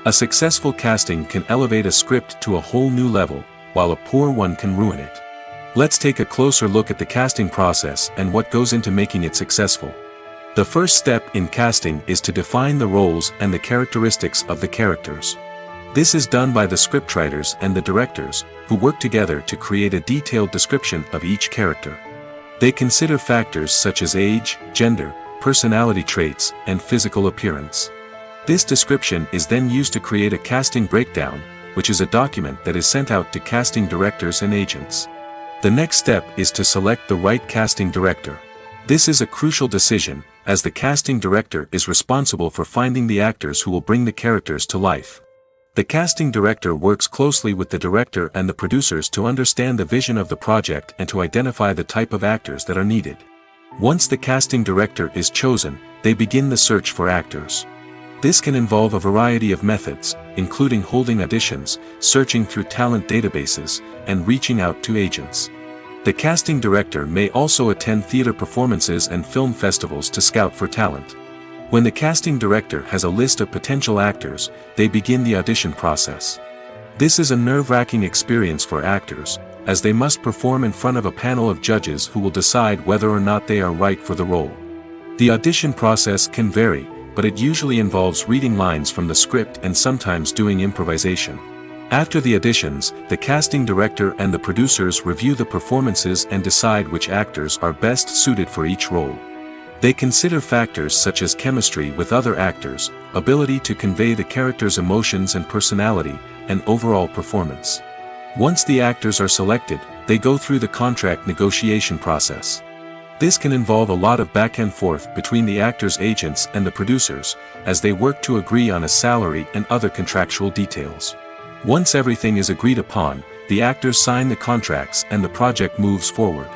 Speaker 1: A successful casting can elevate a script to a whole new level, while a poor one can ruin it. Let's take a closer look at the casting process and what goes into making it successful. The first step in casting is to define the roles and the characteristics of the characters. This is done by the scriptwriters and the directors, who work together to create a detailed description of each character. They consider factors such as age, gender, personality traits, and physical appearance. This description is then used to create a casting breakdown, which is a document that is sent out to casting directors and agents. The next step is to select the right casting director. This is a crucial decision, as the casting director is responsible for finding the actors who will bring the characters to life. The casting director works closely with the director and the producers to understand the vision of the project and to identify the type of actors that are needed. Once the casting director is chosen, they begin the search for actors. This can involve a variety of methods, including holding auditions, searching through talent databases, and reaching out to agents. The casting director may also attend theater performances and film festivals to scout for talent. When the casting director has a list of potential actors, they begin the audition process. This is a nerve-wracking experience for actors, as they must perform in front of a panel of judges who will decide whether or not they are right for the role. The audition process can vary, but it usually involves reading lines from the script and sometimes doing improvisation. After the auditions, the casting director and the producers review the performances and decide which actors are best suited for each role. They consider factors such as chemistry with other actors, ability to convey the character's emotions and personality, and overall performance. Once the actors are selected, they go through the contract negotiation process. This can involve a lot of back and forth between the actors' agents and the producers, as they work to agree on a salary and other contractual details. Once everything is agreed upon, the actors sign the contracts and the project moves forward.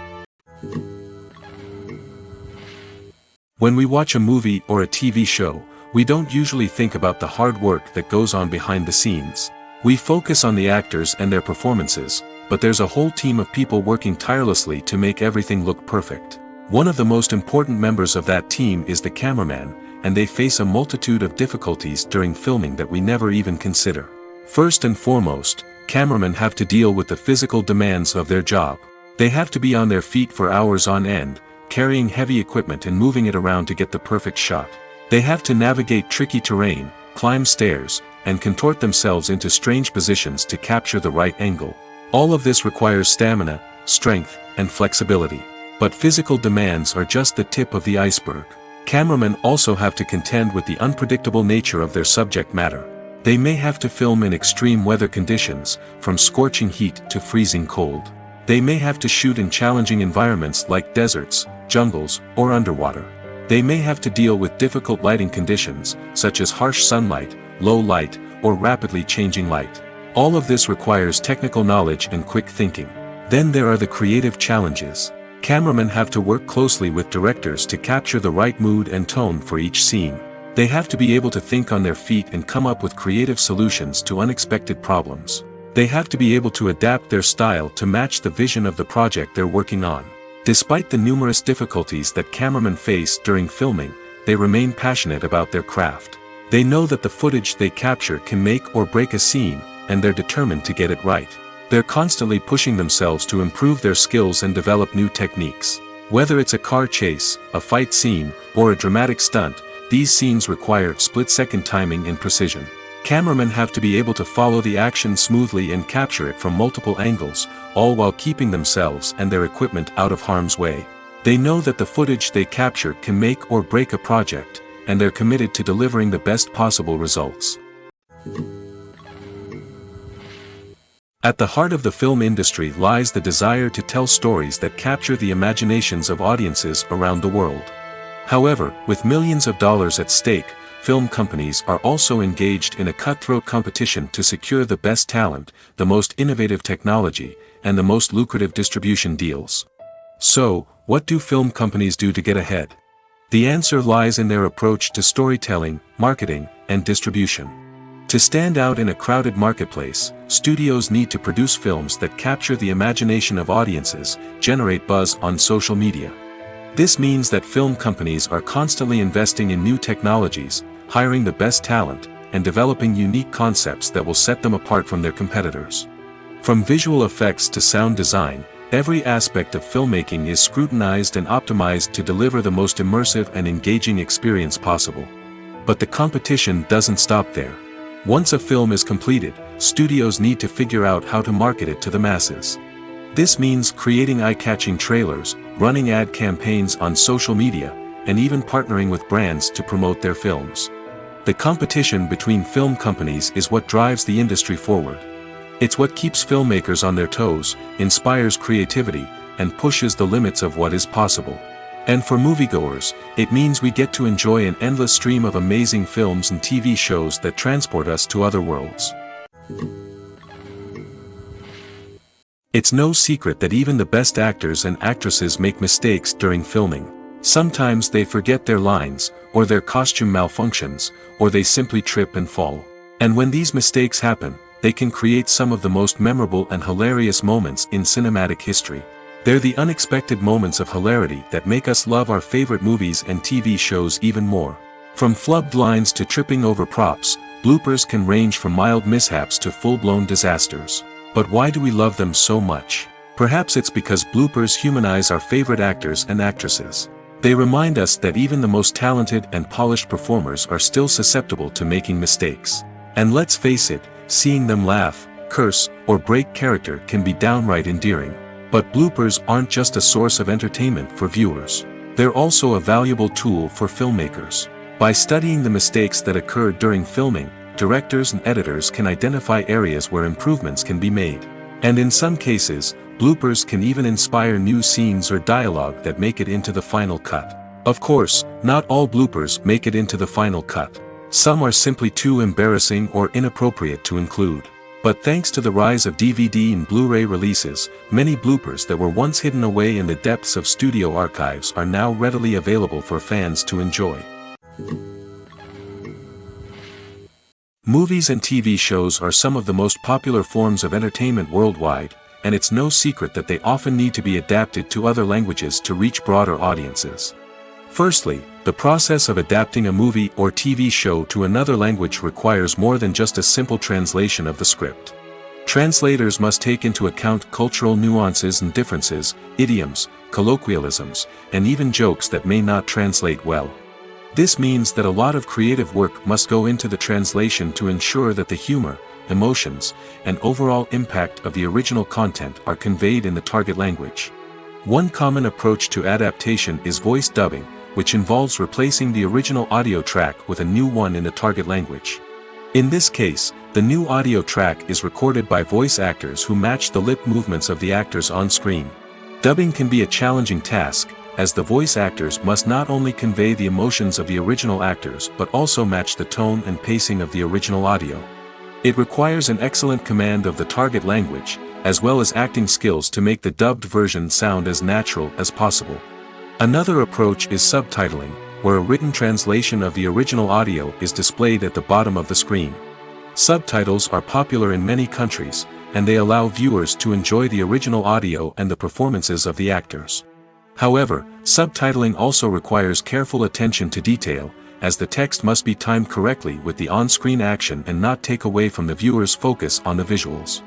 Speaker 1: When we watch a movie or a TV show, we don't usually think about the hard work that goes on behind the scenes. We focus on the actors and their performances, but there's a whole team of people working tirelessly to make everything look perfect. One of the most important members of that team is the cameraman, and they face a multitude of difficulties during filming that we never even consider. First and foremost, cameramen have to deal with the physical demands of their job. They have to be on their feet for hours on end, carrying heavy equipment and moving it around to get the perfect shot. They have to navigate tricky terrain, climb stairs, and contort themselves into strange positions to capture the right angle. All of this requires stamina, strength, and flexibility. But physical demands are just the tip of the iceberg. Cameramen also have to contend with the unpredictable nature of their subject matter. They may have to film in extreme weather conditions, from scorching heat to freezing cold. They may have to shoot in challenging environments like deserts, jungles, or underwater. They may have to deal with difficult lighting conditions, such as harsh sunlight, low light, or rapidly changing light. All of this requires technical knowledge and quick thinking. Then there are the creative challenges. Cameramen have to work closely with directors to capture the right mood and tone for each scene. They have to be able to think on their feet and come up with creative solutions to unexpected problems. They have to be able to adapt their style to match the vision of the project they're working on. Despite the numerous difficulties that cameramen face during filming, they remain passionate about their craft. They know that the footage they capture can make or break a scene, and they're determined to get it right. They're constantly pushing themselves to improve their skills and develop new techniques. Whether it's a car chase, a fight scene, or a dramatic stunt, these scenes require split-second timing and precision. Cameramen have to be able to follow the action smoothly and capture it from multiple angles, all while keeping themselves and their equipment out of harm's way. They know that the footage they capture can make or break a project, and they're committed to delivering the best possible results. At the heart of the film industry lies the desire to tell stories that capture the imaginations of audiences around the world. However, with millions of dollars at stake, film companies are also engaged in a cutthroat competition to secure the best talent, the most innovative technology, and the most lucrative distribution deals. So, what do film companies do to get ahead? The answer lies in their approach to storytelling, marketing, and distribution. To stand out in a crowded marketplace, studios need to produce films that capture the imagination of audiences, generate buzz on social media, This means that film companies are constantly investing in new technologies, hiring the best talent, and developing unique concepts that will set them apart from their competitors. From visual effects to sound design, every aspect of filmmaking is scrutinized and optimized to deliver the most immersive and engaging experience possible. But the competition doesn't stop there. Once a film is completed, studios need to figure out how to market it to the masses. This means creating eye-catching trailers, running ad campaigns on social media, and even partnering with brands to promote their films. The competition between film companies is what drives the industry forward. It's what keeps filmmakers on their toes, inspires creativity, and pushes the limits of what is possible. And for moviegoers, it means we get to enjoy an endless stream of amazing films and TV shows that transport us to other worlds. It's no secret that even the best actors and actresses make mistakes during filming. Sometimes they forget their lines, or their costume malfunctions, or they simply trip and fall. And when these mistakes happen, they can create some of the most memorable and hilarious moments in cinematic history. They're the unexpected moments of hilarity that make us love our favorite movies and TV shows even more. From flubbed lines to tripping over props, bloopers can range from mild mishaps to full-blown disasters. But why do we love them so much? Perhaps it's because bloopers humanize our favorite actors and actresses. They remind us that even the most talented and polished performers are still susceptible to making mistakes. And let's face it, seeing them laugh, curse, or break character can be downright endearing. But bloopers aren't just a source of entertainment for viewers. They're also a valuable tool for filmmakers. By studying the mistakes that occurred during filming, directors and editors can identify areas where improvements can be made. And in some cases, bloopers can even inspire new scenes or dialogue that make it into the final cut. Of course, not all bloopers make it into the final cut. Some are simply too embarrassing or inappropriate to include. But thanks to the rise of DVD and Blu-ray releases, many bloopers that were once hidden away in the depths of studio archives are now readily available for fans to enjoy. Movies and TV shows are some of the most popular forms of entertainment worldwide, and it's no secret that they often need to be adapted to other languages to reach broader audiences. Firstly, the process of adapting a movie or TV show to another language requires more than just a simple translation of the script. Translators must take into account cultural nuances and differences, idioms, colloquialisms, and even jokes that may not translate well. This means that a lot of creative work must go into the translation to ensure that the humor, emotions, and overall impact of the original content are conveyed in the target language. One common approach to adaptation is voice dubbing, which involves replacing the original audio track with a new one in the target language. In this case, the new audio track is recorded by voice actors who match the lip movements of the actors on screen. Dubbing can be a challenging task, as the voice actors must not only convey the emotions of the original actors but also match the tone and pacing of the original audio. It requires an excellent command of the target language, as well as acting skills to make the dubbed version sound as natural as possible. Another approach is subtitling, where a written translation of the original audio is displayed at the bottom of the screen. Subtitles are popular in many countries, and they allow viewers to enjoy the original audio and the performances of the actors. However, subtitling also requires careful attention to detail, as the text must be timed correctly with the on-screen action and not take away from the viewer's focus on the visuals.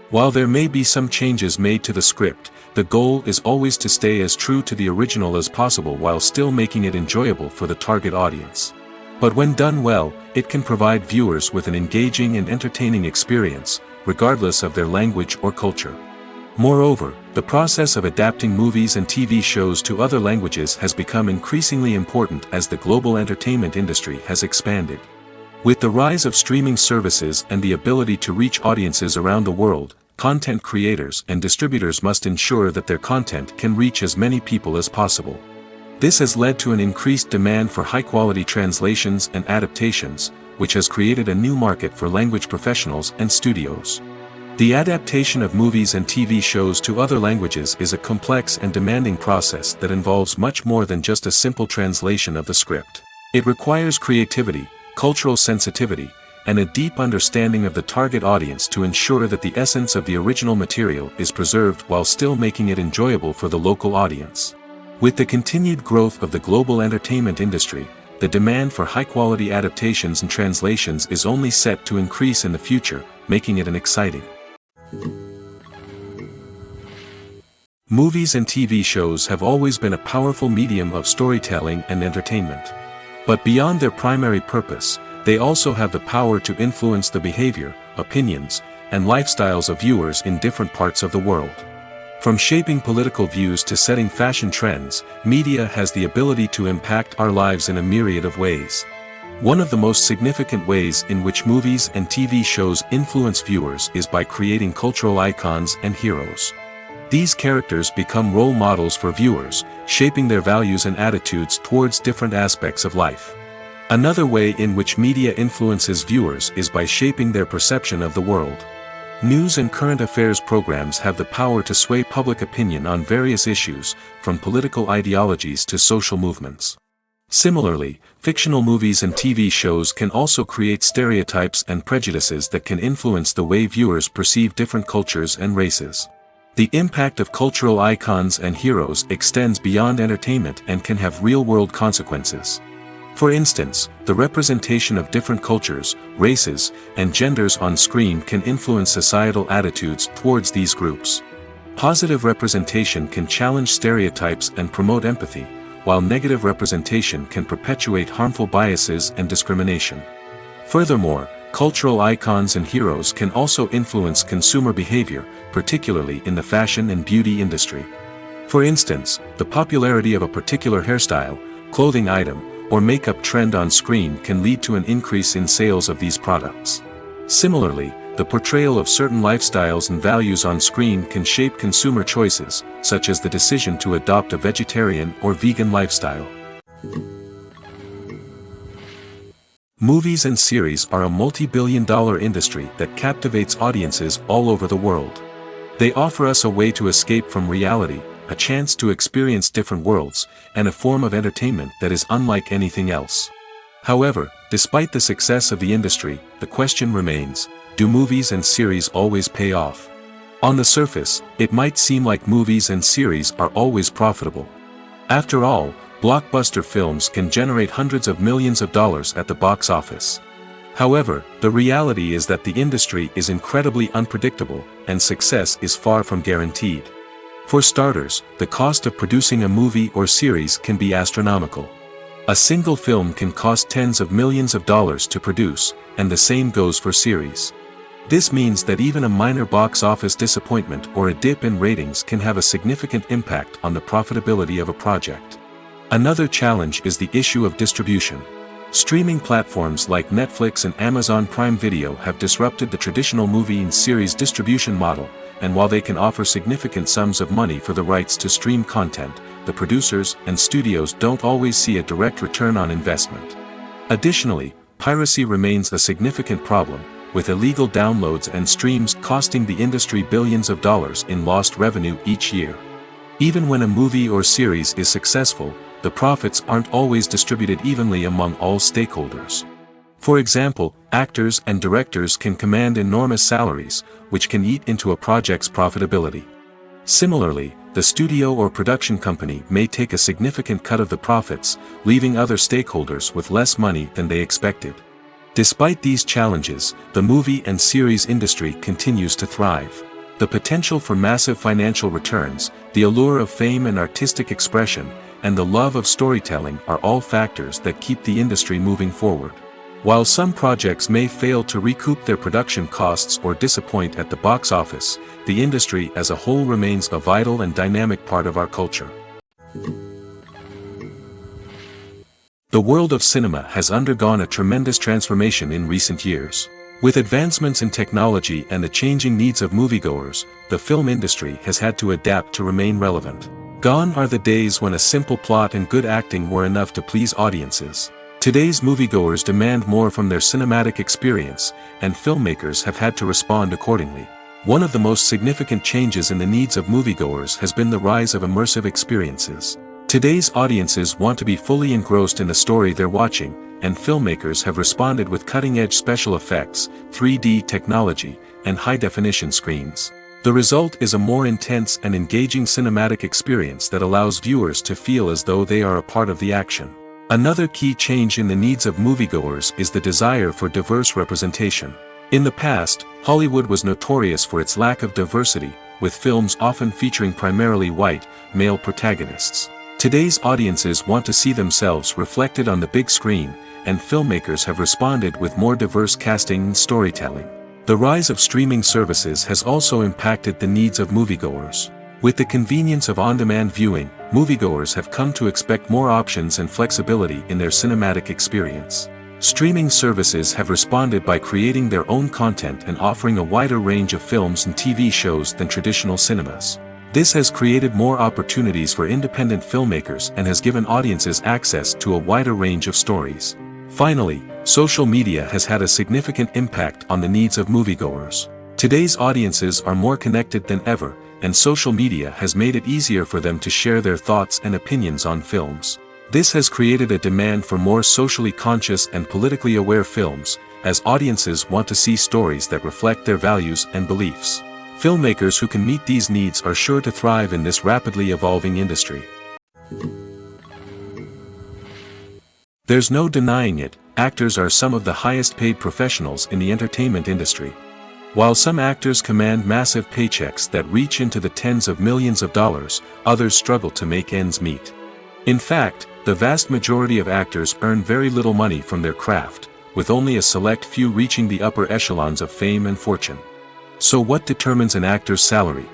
Speaker 1: While there may be some changes made to the script, the goal is always to stay as true to the original as possible while still making it enjoyable for the target audience. But when done well, it can provide viewers with an engaging and entertaining experience, regardless of their language or culture. Moreover, the process of adapting movies and TV shows to other languages has become increasingly important as the global entertainment industry has expanded. With the rise of streaming services and the ability to reach audiences around the world, content creators and distributors must ensure that their content can reach as many people as possible. This has led to an increased demand for high-quality translations and adaptations, which has created a new market for language professionals and studios. The adaptation of movies and TV shows to other languages is a complex and demanding process that involves much more than just a simple translation of the script. It requires creativity, cultural sensitivity, and a deep understanding of the target audience to ensure that the essence of the original material is preserved while still making it enjoyable for the local audience. With the continued growth of the global entertainment industry, the demand for high-quality adaptations and translations is only set to increase in the future, making it an exciting. Movies and TV shows have always been a powerful medium of storytelling and entertainment. But beyond their primary purpose, they also have the power to influence the behavior, opinions, and lifestyles of viewers in different parts of the world. From shaping political views to setting fashion trends, media has the ability to impact our lives in a myriad of ways. One of the most significant ways in which movies and TV shows influence viewers is by creating cultural icons and heroes. These characters become role models for viewers, shaping their values and attitudes towards different aspects of life. Another way in which media influences viewers is by shaping their perception of the world. News and current affairs programs have the power to sway public opinion on various issues, from political ideologies to social movements. Similarly, fictional movies and TV shows can also create stereotypes and prejudices that can influence the way viewers perceive different cultures and races. The impact of cultural icons and heroes extends beyond entertainment and can have real-world consequences. For instance, the representation of different cultures, races, and genders on screen can influence societal attitudes towards these groups. Positive representation can challenge stereotypes and promote empathy, while negative representation can perpetuate harmful biases and discrimination. Furthermore, cultural icons and heroes can also influence consumer behavior, particularly in the fashion and beauty industry. For instance, the popularity of a particular hairstyle, clothing item, or makeup trend on screen can lead to an increase in sales of these products. Similarly, the portrayal of certain lifestyles and values on screen can shape consumer choices, such as the decision to adopt a vegetarian or vegan lifestyle. Movies and series are a multi-billion-dollar industry that captivates audiences all over the world. They offer us a way to escape from reality, a chance to experience different worlds, and a form of entertainment that is unlike anything else. However, despite the success of the industry, the question remains, do movies and series always pay off? On the surface, it might seem like movies and series are always profitable. After all, blockbuster films can generate hundreds of millions of dollars at the box office. However, the reality is that the industry is incredibly unpredictable, and success is far from guaranteed. For starters, the cost of producing a movie or series can be astronomical. A single film can cost tens of millions of dollars to produce, and the same goes for series. This means that even a minor box office disappointment or a dip in ratings can have a significant impact on the profitability of a project. Another challenge is the issue of distribution. Streaming platforms like Netflix and Amazon Prime Video have disrupted the traditional movie and series distribution model, and while they can offer significant sums of money for the rights to stream content, the producers and studios don't always see a direct return on investment. Additionally, piracy remains a significant problem, with illegal downloads and streams costing the industry billions of dollars in lost revenue each year. Even when a movie or series is successful, the profits aren't always distributed evenly among all stakeholders. For example, actors and directors can command enormous salaries, which can eat into a project's profitability. Similarly, the studio or production company may take a significant cut of the profits, leaving other stakeholders with less money than they expected. Despite these challenges, the movie and series industry continues to thrive. The potential for massive financial returns, the allure of fame and artistic expression, and the love of storytelling are all factors that keep the industry moving forward. While some projects may fail to recoup their production costs or disappoint at the box office, the industry as a whole remains a vital and dynamic part of our culture. The world of cinema has undergone a tremendous transformation in recent years. With advancements in technology and the changing needs of moviegoers, the film industry has had to adapt to remain relevant. Gone are the days when a simple plot and good acting were enough to please audiences. Today's moviegoers demand more from their cinematic experience, and filmmakers have had to respond accordingly. One of the most significant changes in the needs of moviegoers has been the rise of immersive experiences. Today's audiences want to be fully engrossed in the story they're watching, and filmmakers have responded with cutting-edge special effects, 3D technology, and high-definition screens. The result is a more intense and engaging cinematic experience that allows viewers to feel as though they are a part of the action. Another key change in the needs of moviegoers is the desire for diverse representation. In the past, Hollywood was notorious for its lack of diversity, with films often featuring primarily white, male protagonists. Today's audiences want to see themselves reflected on the big screen, and filmmakers have responded with more diverse casting and storytelling. The rise of streaming services has also impacted the needs of moviegoers. With the convenience of on-demand viewing, moviegoers have come to expect more options and flexibility in their cinematic experience. Streaming services have responded by creating their own content and offering a wider range of films and TV shows than traditional cinemas. This has created more opportunities for independent filmmakers and has given audiences access to a wider range of stories. Finally, social media has had a significant impact on the needs of moviegoers. Today's audiences are more connected than ever, and social media has made it easier for them to share their thoughts and opinions on films. This has created a demand for more socially conscious and politically aware films, as audiences want to see stories that reflect their values and beliefs. Filmmakers who can meet these needs are sure to thrive in this rapidly evolving industry. There's no denying it, actors are some of the highest paid professionals in the entertainment industry. While some actors command massive paychecks that reach into the tens of millions of dollars, others struggle to make ends meet. In fact, the vast majority of actors earn very little money from their craft, with only a select few reaching the upper echelons of fame and fortune. So what determines an actor's salary?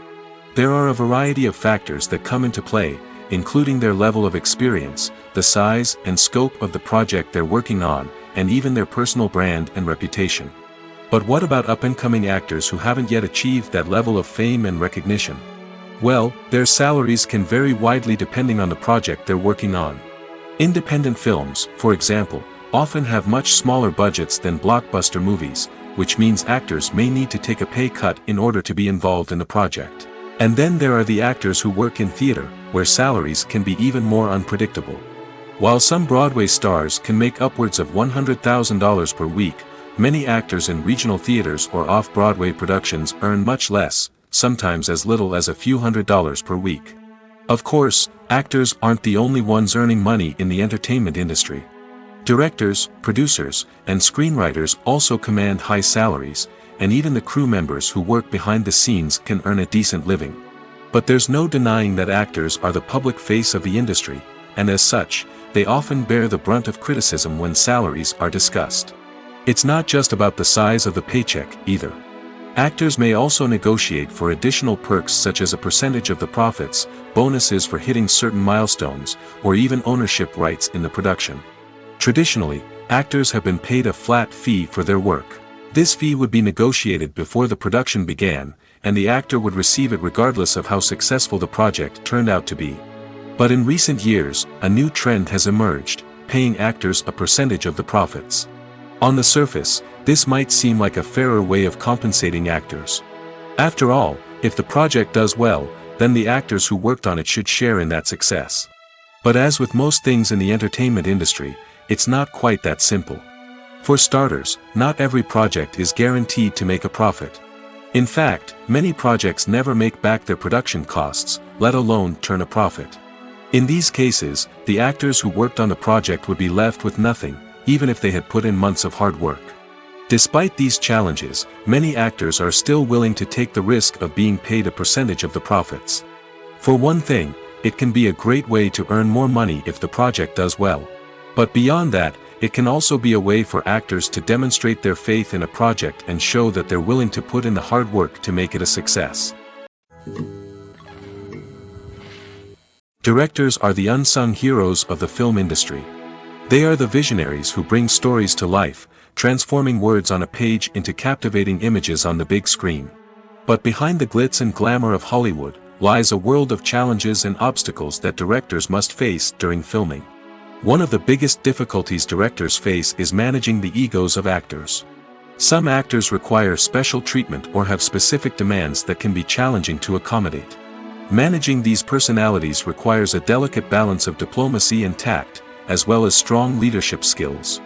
Speaker 1: There are a variety of factors that come into play, including their level of experience, the size and scope of the project they're working on, and even their personal brand and reputation. But what about up-and-coming actors who haven't yet achieved that level of fame and recognition? Well, their salaries can vary widely depending on the project they're working on. Independent films, for example, often have much smaller budgets than blockbuster movies, which means actors may need to take a pay cut in order to be involved in the project. And then there are the actors who work in theater, where salaries can be even more unpredictable. While some Broadway stars can make upwards of $100,000 per week, many actors in regional theaters or off-Broadway productions earn much less, sometimes as little as a few $100s per week. Of course, actors aren't the only ones earning money in the entertainment industry. Directors, producers, and screenwriters also command high salaries, and even the crew members who work behind the scenes can earn a decent living. But there's no denying that actors are the public face of the industry, and as such, they often bear the brunt of criticism when salaries are discussed. It's not just about the size of the paycheck, either. Actors may also negotiate for additional perks such as a percentage of the profits, bonuses for hitting certain milestones, or even ownership rights in the production. Traditionally, actors have been paid a flat fee for their work. This fee would be negotiated before the production began, and the actor would receive it regardless of how successful the project turned out to be. But in recent years, a new trend has emerged, paying actors a percentage of the profits. On the surface, this might seem like a fairer way of compensating actors. After all, if the project does well, then the actors who worked on it should share in that success. But as with most things in the entertainment industry, it's not quite that simple. For starters, not every project is guaranteed to make a profit. In fact, many projects never make back their production costs, let alone turn a profit. In these cases, the actors who worked on the project would be left with nothing, even if they had put in months of hard work. Despite these challenges, many actors are still willing to take the risk of being paid a percentage of the profits. For one thing, it can be a great way to earn more money if the project does well. But beyond that, it can also be a way for actors to demonstrate their faith in a project and show that they're willing to put in the hard work to make it a success. Directors are the unsung heroes of the film industry. They are the visionaries who bring stories to life, transforming words on a page into captivating images on the big screen. But behind the glitz and glamour of Hollywood, lies a world of challenges and obstacles that directors must face during filming. One of the biggest difficulties directors face is managing the egos of actors. Some actors require special treatment or have specific demands that can be challenging to accommodate. Managing these personalities requires a delicate balance of diplomacy and tact, as well as strong leadership skills.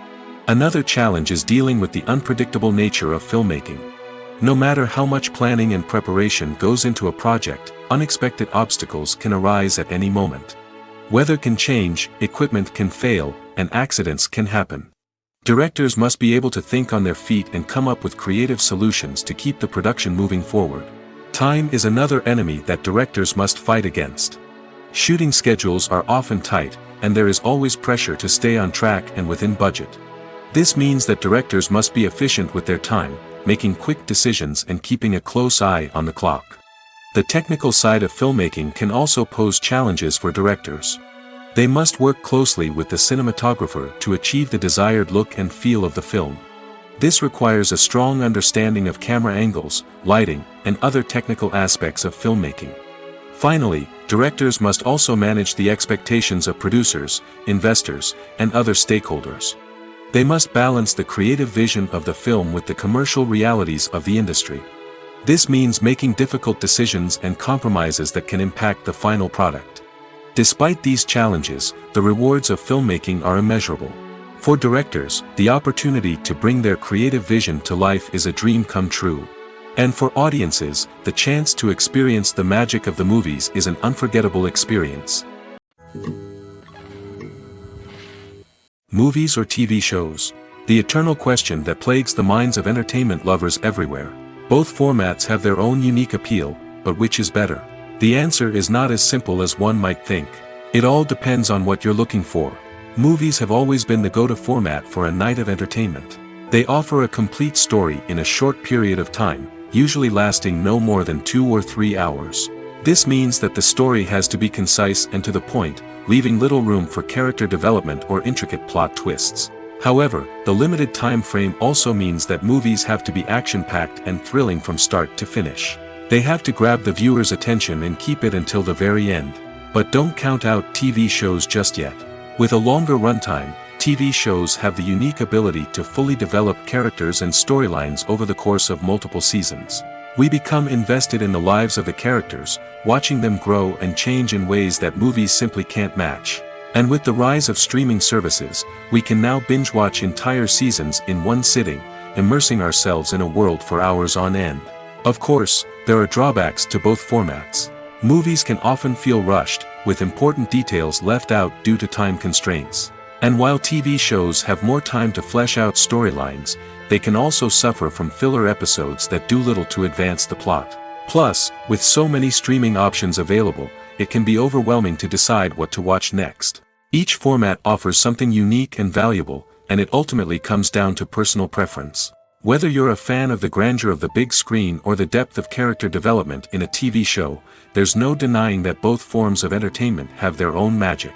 Speaker 1: Another challenge is dealing with the unpredictable nature of filmmaking. No matter how much planning and preparation goes into a project, unexpected obstacles can arise at any moment. Weather can change, equipment can fail, and accidents can happen. Directors must be able to think on their feet and come up with creative solutions to keep the production moving forward. Time is another enemy that directors must fight against. Shooting schedules are often tight, and there is always pressure to stay on track and within budget. This means that directors must be efficient with their time, making quick decisions and keeping a close eye on the clock. The technical side of filmmaking can also pose challenges for directors. They must work closely with the cinematographer to achieve the desired look and feel of the film. This requires a strong understanding of camera angles, lighting, and other technical aspects of filmmaking. Finally, directors must also manage the expectations of producers, investors, and other stakeholders. They must balance the creative vision of the film with the commercial realities of the industry. This means making difficult decisions and compromises that can impact the final product. Despite these challenges, the rewards of filmmaking are immeasurable. For directors, the opportunity to bring their creative vision to life is a dream come true. And for audiences, the chance to experience the magic of the movies is an unforgettable experience. Movies or TV shows? The eternal question that plagues the minds of entertainment lovers everywhere. Both formats have their own unique appeal, but which is better? The answer is not as simple as one might think. It all depends on what you're looking for. Movies have always been the go-to format for a night of entertainment. They offer a complete story in a short period of time, usually lasting no more than 2 or 3 hours. This means that the story has to be concise and to the point, leaving little room for character development or intricate plot twists. However, the limited time frame also means that movies have to be action-packed and thrilling from start to finish. They have to grab the viewer's attention and keep it until the very end. But don't count out TV shows just yet. With a longer runtime, TV shows have the unique ability to fully develop characters and storylines over the course of multiple seasons. We become invested in the lives of the characters, watching them grow and change in ways that movies simply can't match. And with the rise of streaming services, we can now binge-watch entire seasons in one sitting, immersing ourselves in a world for hours on end. Of course, there are drawbacks to both formats. Movies can often feel rushed, with important details left out due to time constraints. And while TV shows have more time to flesh out storylines, they can also suffer from filler episodes that do little to advance the plot. Plus, with so many streaming options available, it can be overwhelming to decide what to watch next. Each format offers something unique and valuable, and it ultimately comes down to personal preference. Whether you're a fan of the grandeur of the big screen or the depth of character development in a TV show, there's no denying that both forms of entertainment have their own magic.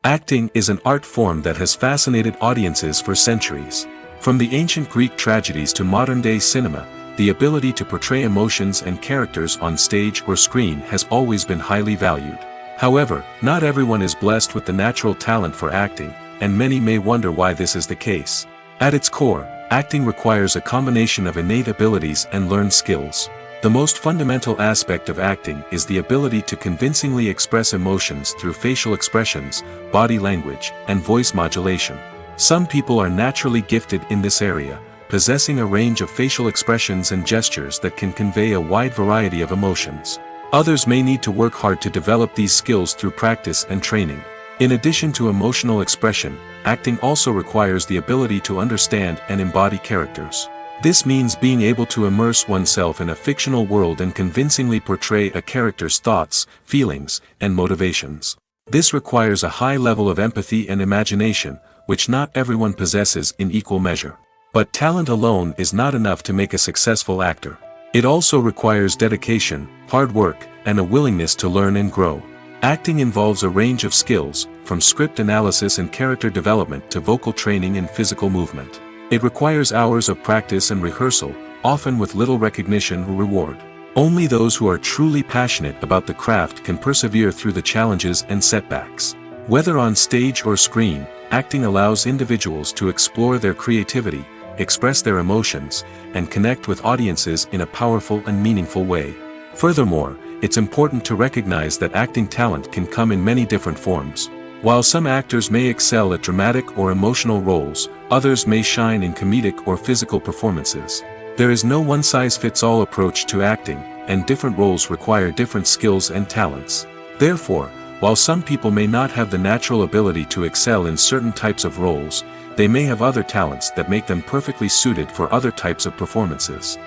Speaker 1: Acting is an art form that has fascinated audiences for centuries. From the ancient Greek tragedies to modern-day cinema, the ability to portray emotions and characters on stage or screen has always been highly valued. However, not everyone is blessed with the natural talent for acting, and many may wonder why this is the case. At its core, acting requires a combination of innate abilities and learned skills. The most fundamental aspect of acting is the ability to convincingly express emotions through facial expressions, body language, and voice modulation. Some people are naturally gifted in this area, possessing a range of facial expressions and gestures that can convey a wide variety of emotions. Others may need to work hard to develop these skills through practice and training. In addition to emotional expression, acting also requires the ability to understand and embody characters. This means being able to immerse oneself in a fictional world and convincingly portray a character's thoughts, feelings, and motivations. This requires a high level of empathy and imagination, which not everyone possesses in equal measure. But talent alone is not enough to make a successful actor. It also requires dedication, hard work, and a willingness to learn and grow. Acting involves a range of skills, from script analysis and character development to vocal training and physical movement. It requires hours of practice and rehearsal, often with little recognition or reward. Only those who are truly passionate about the craft can persevere through the challenges and setbacks. Whether on stage or screen, acting allows individuals to explore their creativity, express their emotions, and connect with audiences in a powerful and meaningful way. Furthermore, it's important to recognize that acting talent can come in many different forms. While some actors may excel at dramatic or emotional roles, others may shine in comedic or physical performances. There is no one-size-fits-all approach to acting, and different roles require different skills and talents. Therefore, while some people may not have the natural ability to excel in certain types of roles, they may have other talents that make them perfectly suited for other types of performances.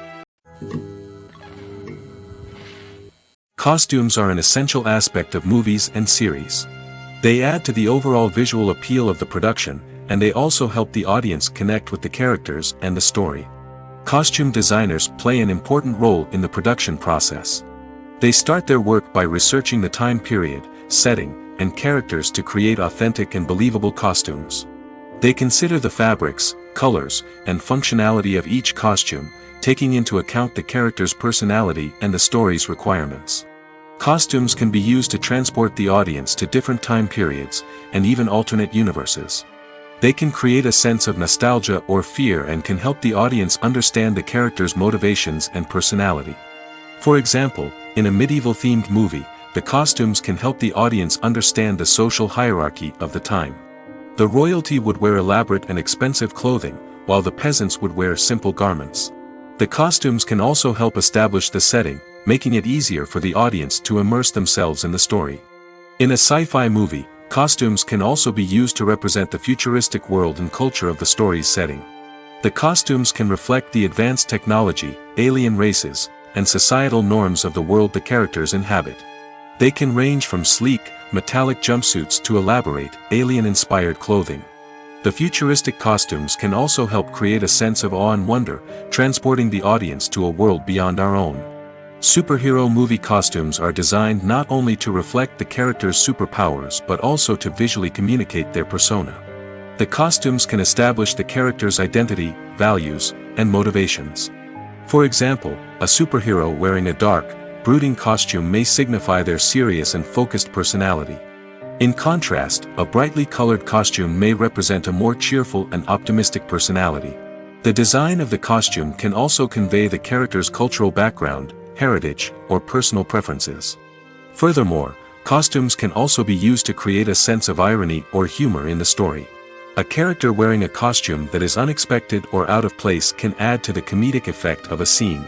Speaker 1: Costumes are an essential aspect of movies and series. They add to the overall visual appeal of the production, and they also help the audience connect with the characters and the story. Costume designers play an important role in the production process. They start their work by researching the time period, setting, and characters to create authentic and believable costumes. They consider the fabrics, colors, and functionality of each costume, taking into account the character's personality and the story's requirements. Costumes can be used to transport the audience to different time periods, and even alternate universes. They can create a sense of nostalgia or fear and can help the audience understand the character's motivations and personality. For example, in a medieval-themed movie, the costumes can help the audience understand the social hierarchy of the time. The royalty would wear elaborate and expensive clothing, while the peasants would wear simple garments. The costumes can also help establish the setting, making it easier for the audience to immerse themselves in the story. In a sci-fi movie, costumes can also be used to represent the futuristic world and culture of the story's setting. The costumes can reflect the advanced technology, alien races, and societal norms of the world the characters inhabit. They can range from sleek, metallic jumpsuits to elaborate, alien-inspired clothing. The futuristic costumes can also help create a sense of awe and wonder, transporting the audience to a world beyond our own. Superhero movie costumes are designed not only to reflect the character's superpowers but also to visually communicate their persona. The costumes can establish the character's identity, values, and motivations. For example, a superhero wearing a dark, brooding costume may signify their serious and focused personality. In contrast, a brightly colored costume may represent a more cheerful and optimistic personality. The design of the costume can also convey the character's cultural background, heritage, or personal preferences. Furthermore, costumes can also be used to create a sense of irony or humor in the story. A character wearing a costume that is unexpected or out of place can add to the comedic effect of a scene.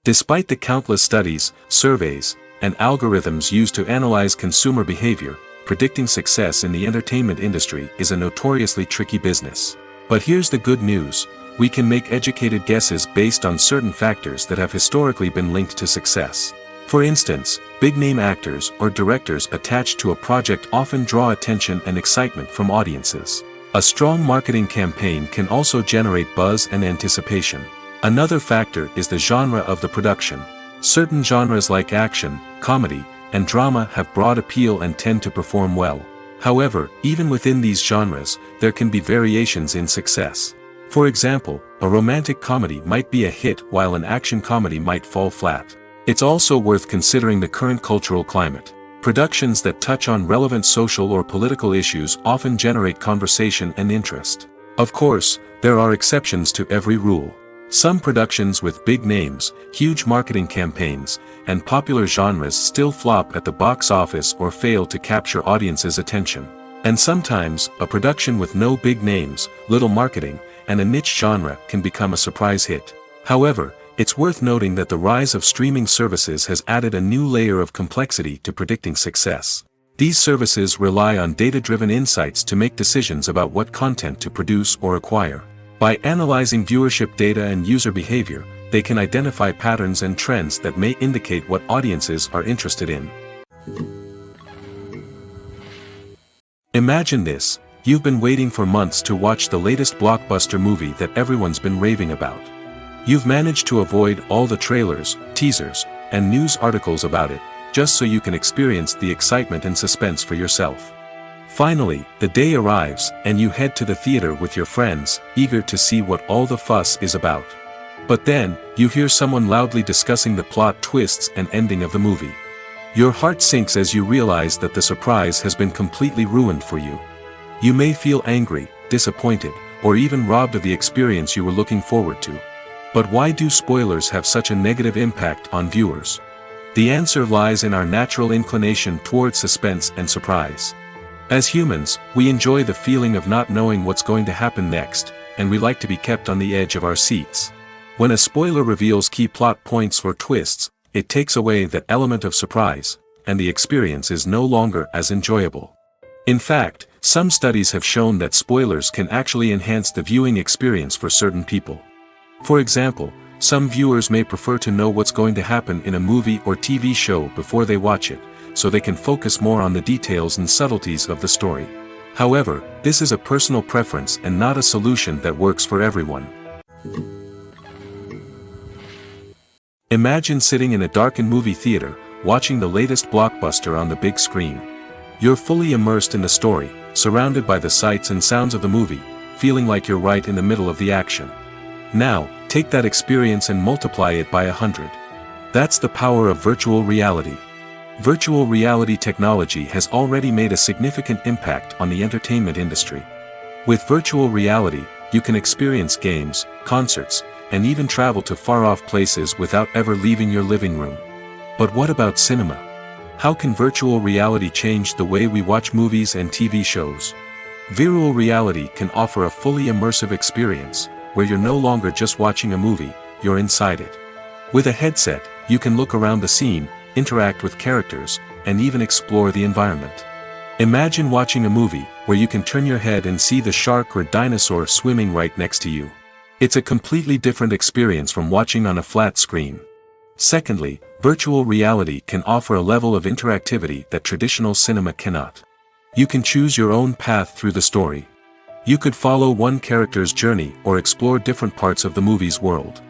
Speaker 1: Despite the countless studies, surveys, and algorithms used to analyze consumer behavior, predicting success in the entertainment industry is a notoriously tricky business. But here's the good news: we can make educated guesses based on certain factors that have historically been linked to success. For instance, big-name actors or directors attached to a project often draw attention and excitement from audiences. A strong marketing campaign can also generate buzz and anticipation. Another factor is the genre of the production. Certain genres like action, comedy, and drama have broad appeal and tend to perform well. However, even within these genres, there can be variations in success. For example, a romantic comedy might be a hit while an action comedy might fall flat. It's also worth considering the current cultural climate. Productions that touch on relevant social or political issues often generate conversation and interest. Of course, there are exceptions to every rule. Some productions with big names, huge marketing campaigns, and popular genres still flop at the box office or fail to capture audiences' attention. And sometimes, a production with no big names, little marketing, and a niche genre can become a surprise hit. However, it's worth noting that the rise of streaming services has added a new layer of complexity to predicting success. These services rely on data-driven insights to make decisions about what content to produce or acquire. By analyzing viewership data and user behavior, they can identify patterns and trends that may indicate what audiences are interested in. Imagine this: you've been waiting for months to watch the latest blockbuster movie that everyone's been raving about. You've managed to avoid all the trailers, teasers, and news articles about it, just so you can experience the excitement and suspense for yourself. Finally, the day arrives, and you head to the theater with your friends, eager to see what all the fuss is about. But then, you hear someone loudly discussing the plot twists and ending of the movie. Your heart sinks as you realize that the surprise has been completely ruined for you. You may feel angry, disappointed, or even robbed of the experience you were looking forward to. But why do spoilers have such a negative impact on viewers? The answer lies in our natural inclination toward suspense and surprise. As humans, we enjoy the feeling of not knowing what's going to happen next, and we like to be kept on the edge of our seats. When a spoiler reveals key plot points or twists, it takes away that element of surprise, and the experience is no longer as enjoyable. In fact, some studies have shown that spoilers can actually enhance the viewing experience for certain people. For example, some viewers may prefer to know what's going to happen in a movie or TV show before they watch it, so they can focus more on the details and subtleties of the story. However, this is a personal preference and not a solution that works for everyone. Imagine sitting in a darkened movie theater, watching the latest blockbuster on the big screen. You're fully immersed in the story, surrounded by the sights and sounds of the movie, feeling like you're right in the middle of the action. Now, take that experience and multiply it by 100. That's the power of virtual reality. Virtual reality technology has already made a significant impact on the entertainment industry. With virtual reality, you can experience games, concerts, and even travel to far-off places without ever leaving your living room. But what about cinema? How can virtual reality change the way we watch movies and TV shows? Virtual reality can offer a fully immersive experience, where you're no longer just watching a movie, you're inside it. With a headset, you can look around the scene, interact with characters, and even explore the environment. Imagine watching a movie where you can turn your head and see the shark or dinosaur swimming right next to you. It's a completely different experience from watching on a flat screen. Secondly, virtual reality can offer a level of interactivity that traditional cinema cannot. You can choose your own path through the story. You could follow one character's journey or explore different parts of the movie's world.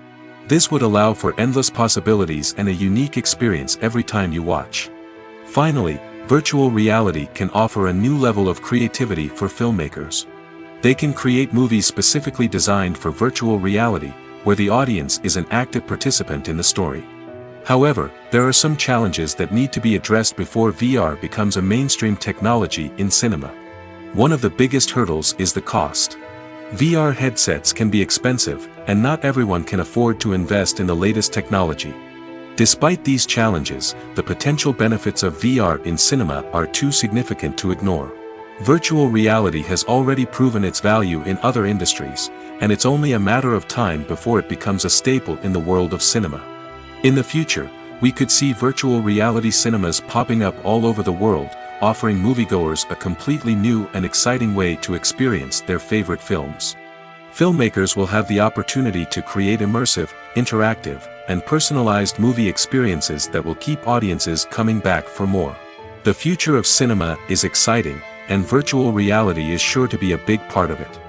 Speaker 1: This would allow for endless possibilities and a unique experience every time you watch. Finally, virtual reality can offer a new level of creativity for filmmakers. They can create movies specifically designed for virtual reality, where the audience is an active participant in the story. However, there are some challenges that need to be addressed before VR becomes a mainstream technology in cinema. One of the biggest hurdles is the cost. VR headsets can be expensive, and not everyone can afford to invest in the latest technology. Despite these challenges, the potential benefits of VR in cinema are too significant to ignore. Virtual reality has already proven its value in other industries, and it's only a matter of time before it becomes a staple in the world of cinema. In the future, we could see virtual reality cinemas popping up all over the world, offering moviegoers a completely new and exciting way to experience their favorite films. Filmmakers will have the opportunity to create immersive, interactive, and personalized movie experiences that will keep audiences coming back for more. The future of cinema is exciting, and virtual reality is sure to be a big part of it.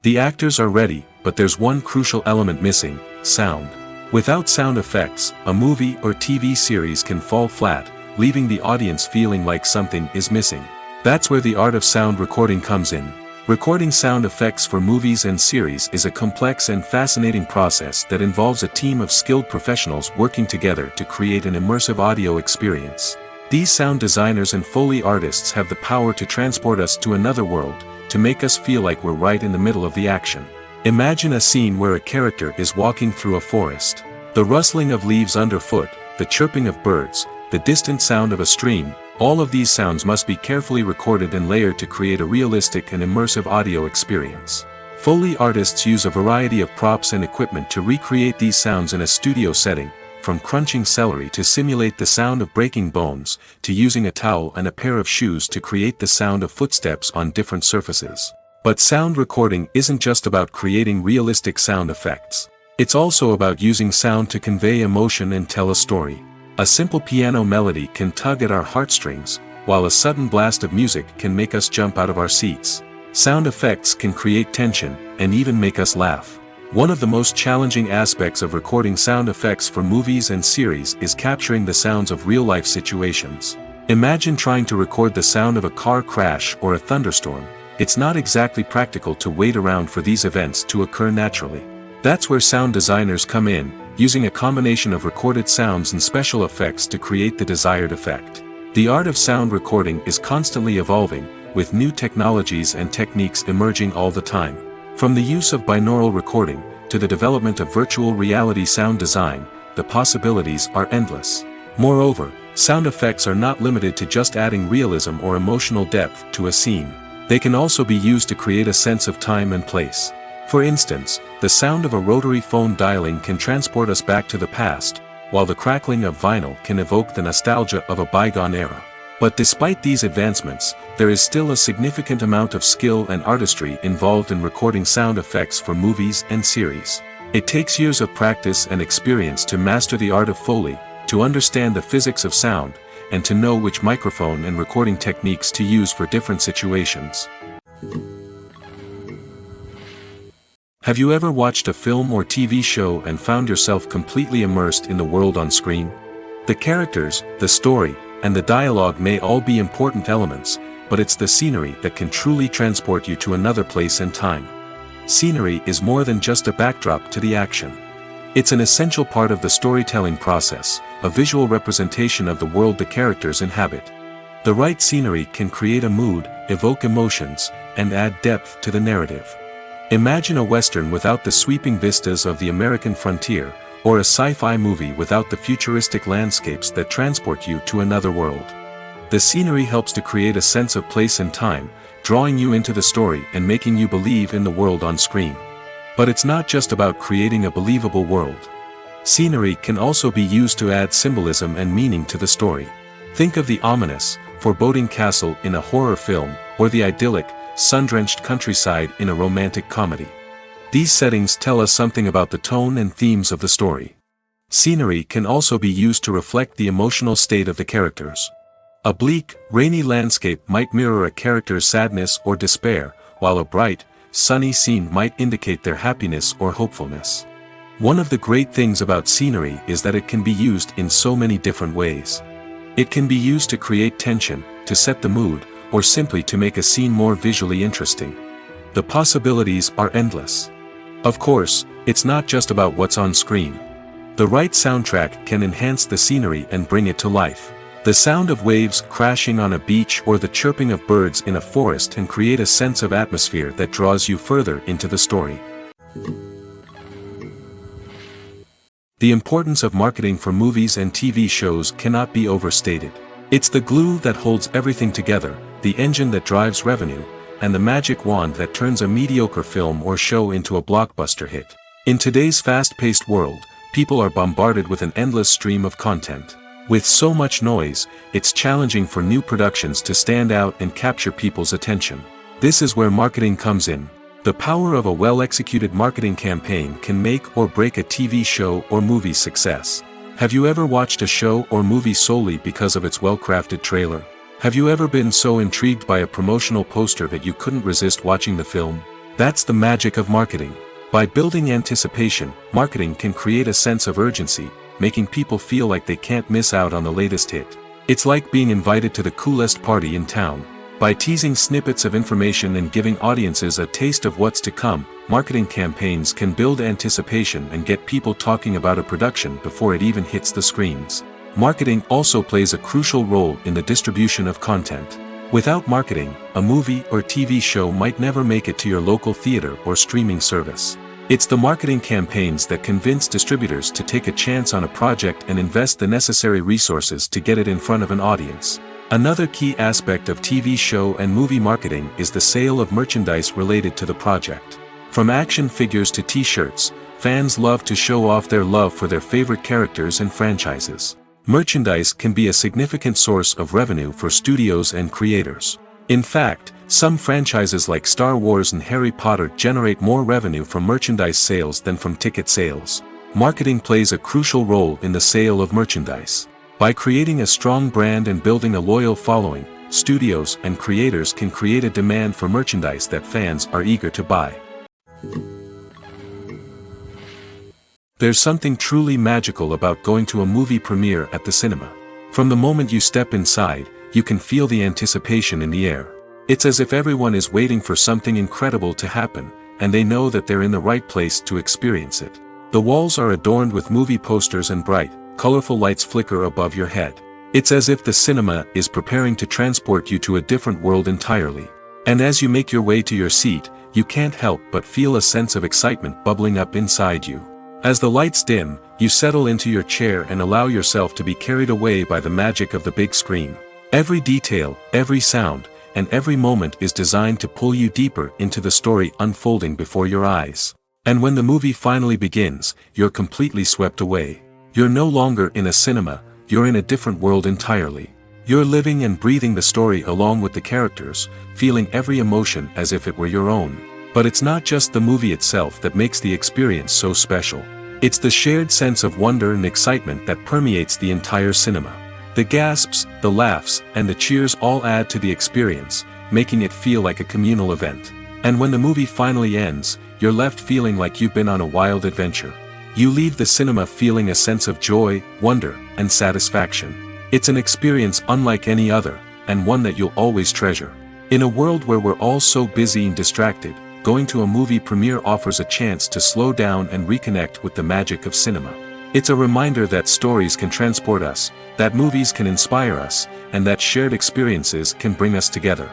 Speaker 1: The actors are ready, but there's one crucial element missing: sound. Without sound effects, a movie or TV series can fall flat, leaving the audience feeling like something is missing. That's where the art of sound recording comes in. Recording sound effects for movies and series is a complex and fascinating process that involves a team of skilled professionals working together to create an immersive audio experience. These sound designers and Foley artists have the power to transport us to another world, to make us feel like we're right in the middle of the action. Imagine a scene where a character is walking through a forest. The rustling of leaves underfoot, the chirping of birds, the distant sound of a stream, all of these sounds must be carefully recorded and layered to create a realistic and immersive audio experience. Foley artists use a variety of props and equipment to recreate these sounds in a studio setting, from crunching celery to simulate the sound of breaking bones, to using a towel and a pair of shoes to create the sound of footsteps on different surfaces. But sound recording isn't just about creating realistic sound effects. It's also about using sound to convey emotion and tell a story. A simple piano melody can tug at our heartstrings, while a sudden blast of music can make us jump out of our seats. Sound effects can create tension, and even make us laugh. One of the most challenging aspects of recording sound effects for movies and series is capturing the sounds of real-life situations. Imagine trying to record the sound of a car crash or a thunderstorm. It's not exactly practical to wait around for these events to occur naturally. That's where sound designers come in, using a combination of recorded sounds and special effects to create the desired effect. The art of sound recording is constantly evolving, with new technologies and techniques emerging all the time. From the use of binaural recording, to the development of virtual reality sound design, the possibilities are endless. Moreover, sound effects are not limited to just adding realism or emotional depth to a scene. They can also be used to create a sense of time and place. For instance, the sound of a rotary phone dialing can transport us back to the past, while the crackling of vinyl can evoke the nostalgia of a bygone era. But despite these advancements, there is still a significant amount of skill and artistry involved in recording sound effects for movies and series. It takes years of practice and experience to master the art of Foley, to understand the physics of sound, and to know which microphone and recording techniques to use for different situations. Have you ever watched a film or TV show and found yourself completely immersed in the world on screen? The characters, the story, and the dialogue may all be important elements, but it's the scenery that can truly transport you to another place and time. Scenery is more than just a backdrop to the action. It's an essential part of the storytelling process, a visual representation of the world the characters inhabit. The right scenery can create a mood, evoke emotions, and add depth to the narrative. Imagine a Western without the sweeping vistas of the American frontier, or a sci-fi movie without the futuristic landscapes that transport you to another world. The scenery helps to create a sense of place and time, drawing you into the story and making you believe in the world on screen. But it's not just about creating a believable world. Scenery can also be used to add symbolism and meaning to the story. Think of the ominous, foreboding castle in a horror film, or the idyllic, sun-drenched countryside in a romantic comedy. These settings tell us something about the tone and themes of the story. Scenery can also be used to reflect the emotional state of the characters. A bleak, rainy landscape might mirror a character's sadness or despair, while a bright, sunny scene might indicate their happiness or hopefulness. One of the great things about scenery is that it can be used in so many different ways. It can be used to create tension, to set the mood, or simply to make a scene more visually interesting. The possibilities are endless. Of course, it's not just about what's on screen. The right soundtrack can enhance the scenery and bring it to life. The sound of waves crashing on a beach or the chirping of birds in a forest can create a sense of atmosphere that draws you further into the story. The importance of marketing for movies and TV shows cannot be overstated. It's the glue that holds everything together, the engine that drives revenue, and the magic wand that turns a mediocre film or show into a blockbuster hit. In today's fast-paced world, people are bombarded with an endless stream of content. With so much noise, it's challenging for new productions to stand out and capture people's attention. This is where marketing comes in. The power of a well-executed marketing campaign can make or break a TV show or movie's success. Have you ever watched a show or movie solely because of its well-crafted trailer? Have you ever been so intrigued by a promotional poster that you couldn't resist watching the film? That's the magic of marketing. By building anticipation, marketing can create a sense of urgency, making people feel like they can't miss out on the latest hit. It's like being invited to the coolest party in town. By teasing snippets of information and giving audiences a taste of what's to come, marketing campaigns can build anticipation and get people talking about a production before it even hits the screens. Marketing also plays a crucial role in the distribution of content. Without marketing, a movie or TV show might never make it to your local theater or streaming service. It's the marketing campaigns that convince distributors to take a chance on a project and invest the necessary resources to get it in front of an audience. Another key aspect of TV show and movie marketing is the sale of merchandise related to the project. From action figures to t-shirts, fans love to show off their love for their favorite characters and franchises. Merchandise can be a significant source of revenue for studios and creators. In fact, some franchises like Star Wars and Harry Potter generate more revenue from merchandise sales than from ticket sales. Marketing plays a crucial role in the sale of merchandise. By creating a strong brand and building a loyal following, studios and creators can create a demand for merchandise that fans are eager to buy. There's something truly magical about going to a movie premiere at the cinema. From the moment you step inside, you can feel the anticipation in the air. It's as if everyone is waiting for something incredible to happen, and they know that they're in the right place to experience it. The walls are adorned with movie posters and bright, colorful lights flicker above your head. It's as if the cinema is preparing to transport you to a different world entirely. And as you make your way to your seat, you can't help but feel a sense of excitement bubbling up inside you. As the lights dim, you settle into your chair and allow yourself to be carried away by the magic of the big screen. Every detail, every sound, and every moment is designed to pull you deeper into the story unfolding before your eyes. And when the movie finally begins, you're completely swept away. You're no longer in a cinema, you're in a different world entirely. You're living and breathing the story along with the characters, feeling every emotion as if it were your own. But it's not just the movie itself that makes the experience so special. It's the shared sense of wonder and excitement that permeates the entire cinema. The gasps, the laughs, and the cheers all add to the experience, making it feel like a communal event. And when the movie finally ends, you're left feeling like you've been on a wild adventure. You leave the cinema feeling a sense of joy, wonder, and satisfaction. It's an experience unlike any other, and one that you'll always treasure. In a world where we're all so busy and distracted, going to a movie premiere offers a chance to slow down and reconnect with the magic of cinema. It's a reminder that stories can transport us, that movies can inspire us, and that shared experiences can bring us together.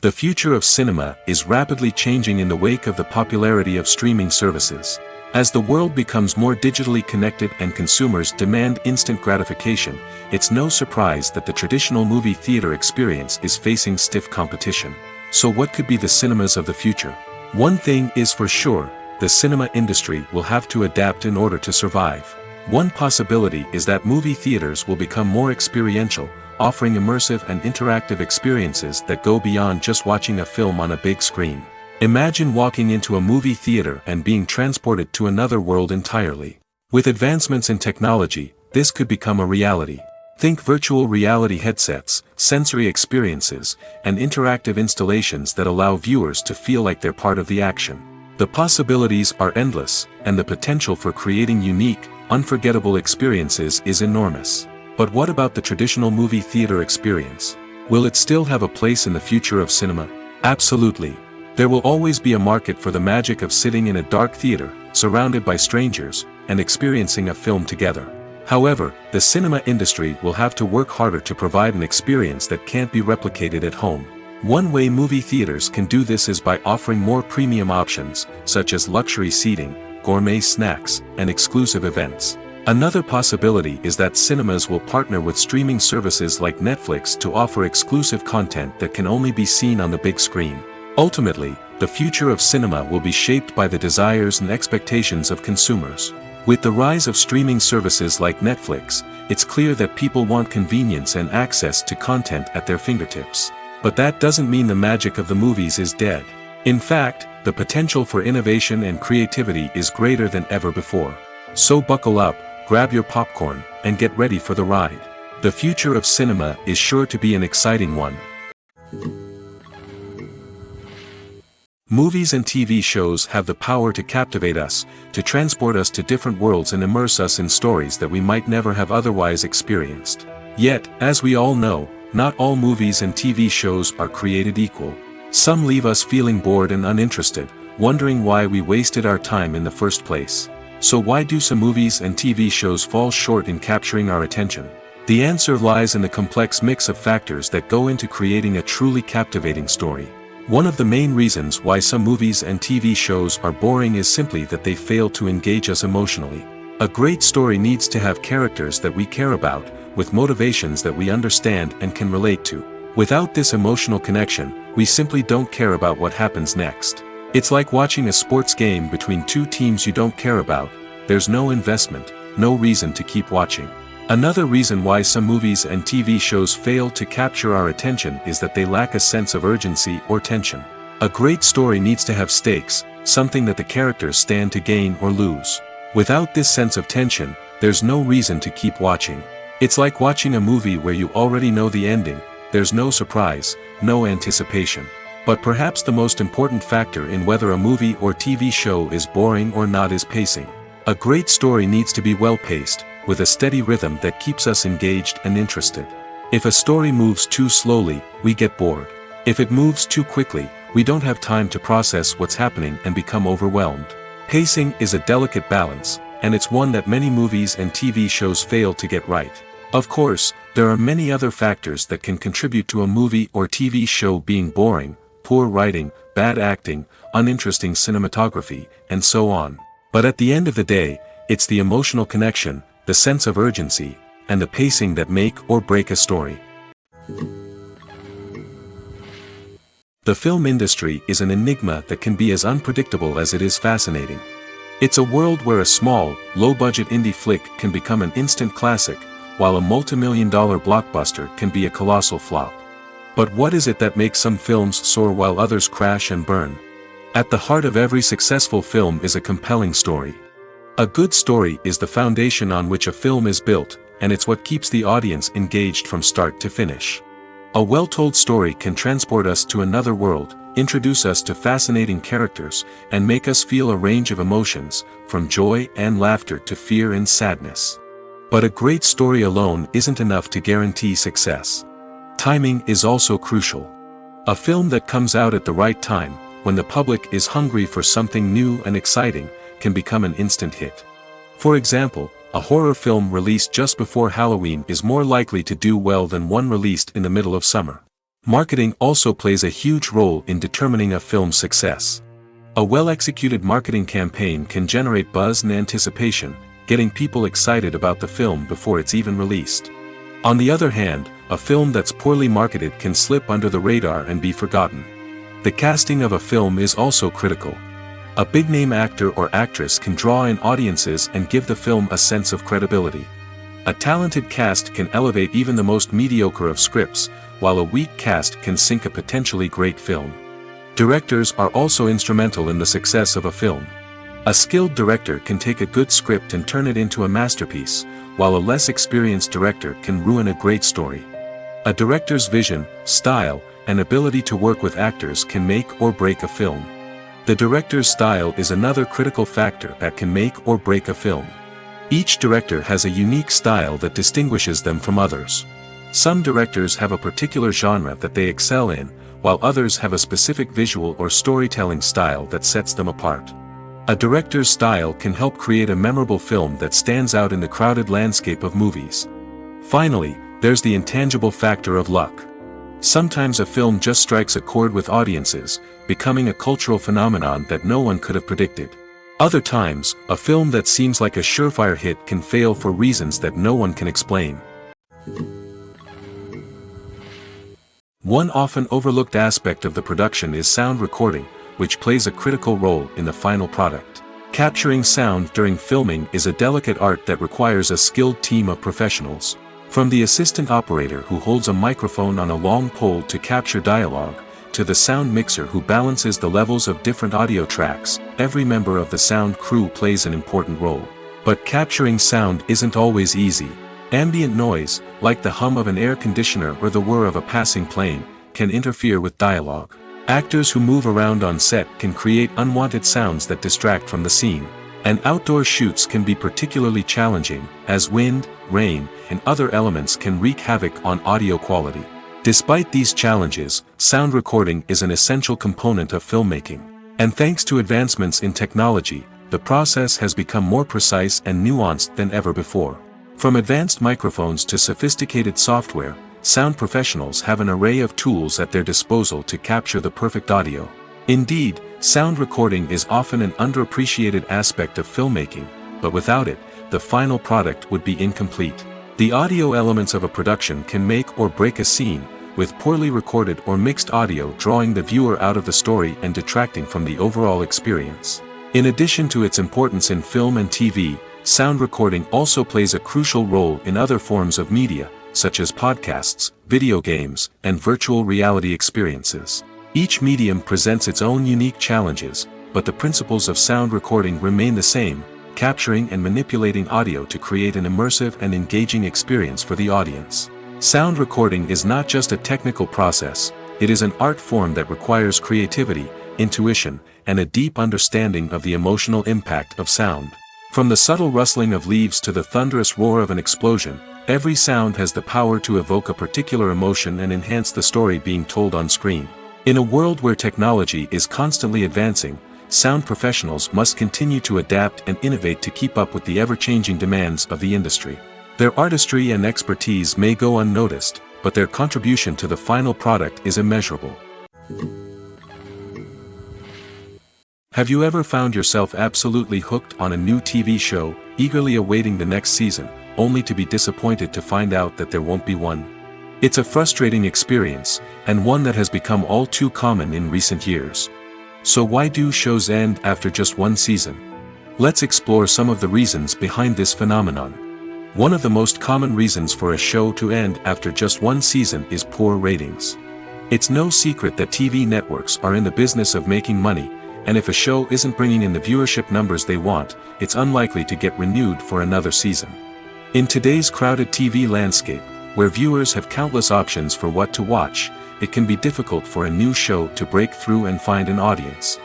Speaker 1: The future of cinema is rapidly changing in the wake of the popularity of streaming services. As the world becomes more digitally connected and consumers demand instant gratification, it's no surprise that the traditional movie theater experience is facing stiff competition. So what could be the cinemas of the future? One thing is for sure, the cinema industry will have to adapt in order to survive. One possibility is that movie theaters will become more experiential, offering immersive and interactive experiences that go beyond just watching a film on a big screen. Imagine walking into a movie theater and being transported to another world entirely. With advancements in technology, this could become a reality. Think virtual reality headsets, sensory experiences, and interactive installations that allow viewers to feel like they're part of the action. The possibilities are endless, and the potential for creating unique, unforgettable experiences is enormous. But what about the traditional movie theater experience? Will it still have a place in the future of cinema? Absolutely. There will always be a market for the magic of sitting in a dark theater, surrounded by strangers, and experiencing a film together. However, the cinema industry will have to work harder to provide an experience that can't be replicated at home. One way movie theaters can do this is by offering more premium options, such as luxury seating, gourmet snacks, and exclusive events. Another possibility is that cinemas will partner with streaming services like Netflix to offer exclusive content that can only be seen on the big screen. Ultimately, the future of cinema will be shaped by the desires and expectations of consumers. With the rise of streaming services like Netflix, it's clear that people want convenience and access to content at their fingertips. But that doesn't mean the magic of the movies is dead. In fact, the potential for innovation and creativity is greater than ever before. So buckle up, grab your popcorn, and get ready for the ride. The future of cinema is sure to be an exciting one. Movies and TV shows have the power to captivate us, to transport us to different worlds and immerse us in stories that we might never have otherwise experienced. Yet, as we all know, not all movies and TV shows are created equal. Some leave us feeling bored and uninterested, wondering why we wasted our time in the first place. So why do some movies and TV shows fall short in capturing our attention? The answer lies in the complex mix of factors that go into creating a truly captivating story. One of the main reasons why some movies and TV shows are boring is simply that they fail to engage us emotionally. A great story needs to have characters that we care about, with motivations that we understand and can relate to. Without this emotional connection, we simply don't care about what happens next. It's like watching a sports game between two teams you don't care about. There's no investment, no reason to keep watching. Another reason why some movies and TV shows fail to capture our attention is that they lack a sense of urgency or tension. A great story needs to have stakes, something that the characters stand to gain or lose. Without this sense of tension, there's no reason to keep watching. It's like watching a movie where you already know the ending. There's no surprise, no anticipation. But perhaps the most important factor in whether a movie or TV show is boring or not is pacing. A great story needs to be well-paced, with a steady rhythm that keeps us engaged and interested. If a story moves too slowly, we get bored. If it moves too quickly, we don't have time to process what's happening and become overwhelmed. Pacing is a delicate balance, and it's one that many movies and TV shows fail to get right. Of course, There are many other factors that can contribute to a movie or TV show being boring: poor writing, bad acting, uninteresting cinematography, and so on. But at the end of the day, it's the emotional connection, the sense of urgency, and the pacing that make or break a story. The film industry is an enigma that can be as unpredictable as it is fascinating. It's a world where a small, low-budget indie flick can become an instant classic, while a multi-million-dollar blockbuster can be a colossal flop. But what is it that makes some films soar while others crash and burn? At the heart of every successful film is a compelling story. A good story is the foundation on which a film is built, and it's what keeps the audience engaged from start to finish. A well-told story can transport us to another world, introduce us to fascinating characters, and make us feel a range of emotions, from joy and laughter to fear and sadness. But a great story alone isn't enough to guarantee success. Timing is also crucial. A film that comes out at the right time, when the public is hungry for something new and exciting, can become an instant hit. For example, a horror film released just before Halloween is more likely to do well than one released in the middle of summer. Marketing also plays a huge role in determining a film's success. A well-executed marketing campaign can generate buzz and anticipation, getting people excited about the film before it's even released. On the other hand, a film that's poorly marketed can slip under the radar and be forgotten. The casting of a film is also critical. A big-name actor or actress can draw in audiences and give the film a sense of credibility. A talented cast can elevate even the most mediocre of scripts, while a weak cast can sink a potentially great film. Directors are also instrumental in the success of a film. A skilled director can take a good script and turn it into a masterpiece, while a less experienced director can ruin a great story. A director's vision, style, and ability to work with actors can make or break a film. The director's style is another critical factor that can make or break a film. Each director has a unique style that distinguishes them from others. Some directors have a particular genre that they excel in, while others have a specific visual or storytelling style that sets them apart. A director's style can help create a memorable film that stands out in the crowded landscape of movies. Finally, there's the intangible factor of luck. Sometimes a film just strikes a chord with audiences, becoming a cultural phenomenon that no one could have predicted. Other times, a film that seems like a surefire hit can fail for reasons that no one can explain. One often overlooked aspect of the production is sound recording, which plays a critical role in the final product. Capturing sound during filming is a delicate art that requires a skilled team of professionals. From the assistant operator who holds a microphone on a long pole to capture dialogue, to the sound mixer who balances the levels of different audio tracks, every member of the sound crew plays an important role. But capturing sound isn't always easy. Ambient noise, like the hum of an air conditioner or the whir of a passing plane, can interfere with dialogue. Actors who move around on set can create unwanted sounds that distract from the scene. And outdoor shoots can be particularly challenging, as wind, rain, and other elements can wreak havoc on audio quality. Despite these challenges, sound recording is an essential component of filmmaking. And thanks to advancements in technology, the process has become more precise and nuanced than ever before. From advanced microphones to sophisticated software, sound professionals have an array of tools at their disposal to capture the perfect audio. Indeed, sound recording is often an underappreciated aspect of filmmaking, but without it, the final product would be incomplete. The audio elements of a production can make or break a scene, with poorly recorded or mixed audio drawing the viewer out of the story and detracting from the overall experience. In addition to its importance in film and TV, sound recording also plays a crucial role in other forms of media, such as podcasts, video games, and virtual reality experiences. Each medium presents its own unique challenges, but the principles of sound recording remain the same: capturing and manipulating audio to create an immersive and engaging experience for the audience. Sound recording is not just a technical process, it is an art form that requires creativity, intuition, and a deep understanding of the emotional impact of sound. From the subtle rustling of leaves to the thunderous roar of an explosion, every sound has the power to evoke a particular emotion and enhance the story being told on screen. In a world where technology is constantly advancing, sound professionals must continue to adapt and innovate to keep up with the ever-changing demands of the industry. Their artistry and expertise may go unnoticed, but their contribution to the final product is immeasurable. Have you ever found yourself absolutely hooked on a new TV show, eagerly awaiting the next season, only to be disappointed to find out that there won't be one? It's a frustrating experience, and one that has become all too common in recent years. So why do shows end after just one season? Let's explore some of the reasons behind this phenomenon. One of the most common reasons for a show to end after just one season is poor ratings. It's no secret that TV networks are in the business of making money, and if a show isn't bringing in the viewership numbers they want, it's unlikely to get renewed for another season. In today's crowded TV landscape, where viewers have countless options for what to watch, it can be difficult for a new show to break through and find an audience.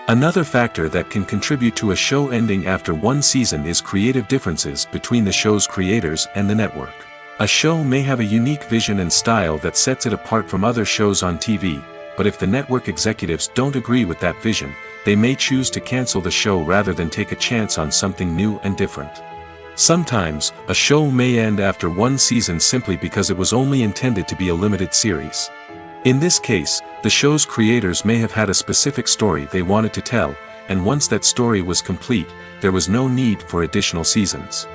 Speaker 1: Another factor that can contribute to a show ending after one season is creative differences between the show's creators and the network. A show may have a unique vision and style that sets it apart from other shows on TV, but if the network executives don't agree with that vision, they may choose to cancel the show rather than take a chance on something new and different. Sometimes, a show may end after one season simply because it was only intended to be a limited series. In this case, the show's creators may have had a specific story they wanted to tell, and once that story was complete, there was no need for additional seasons.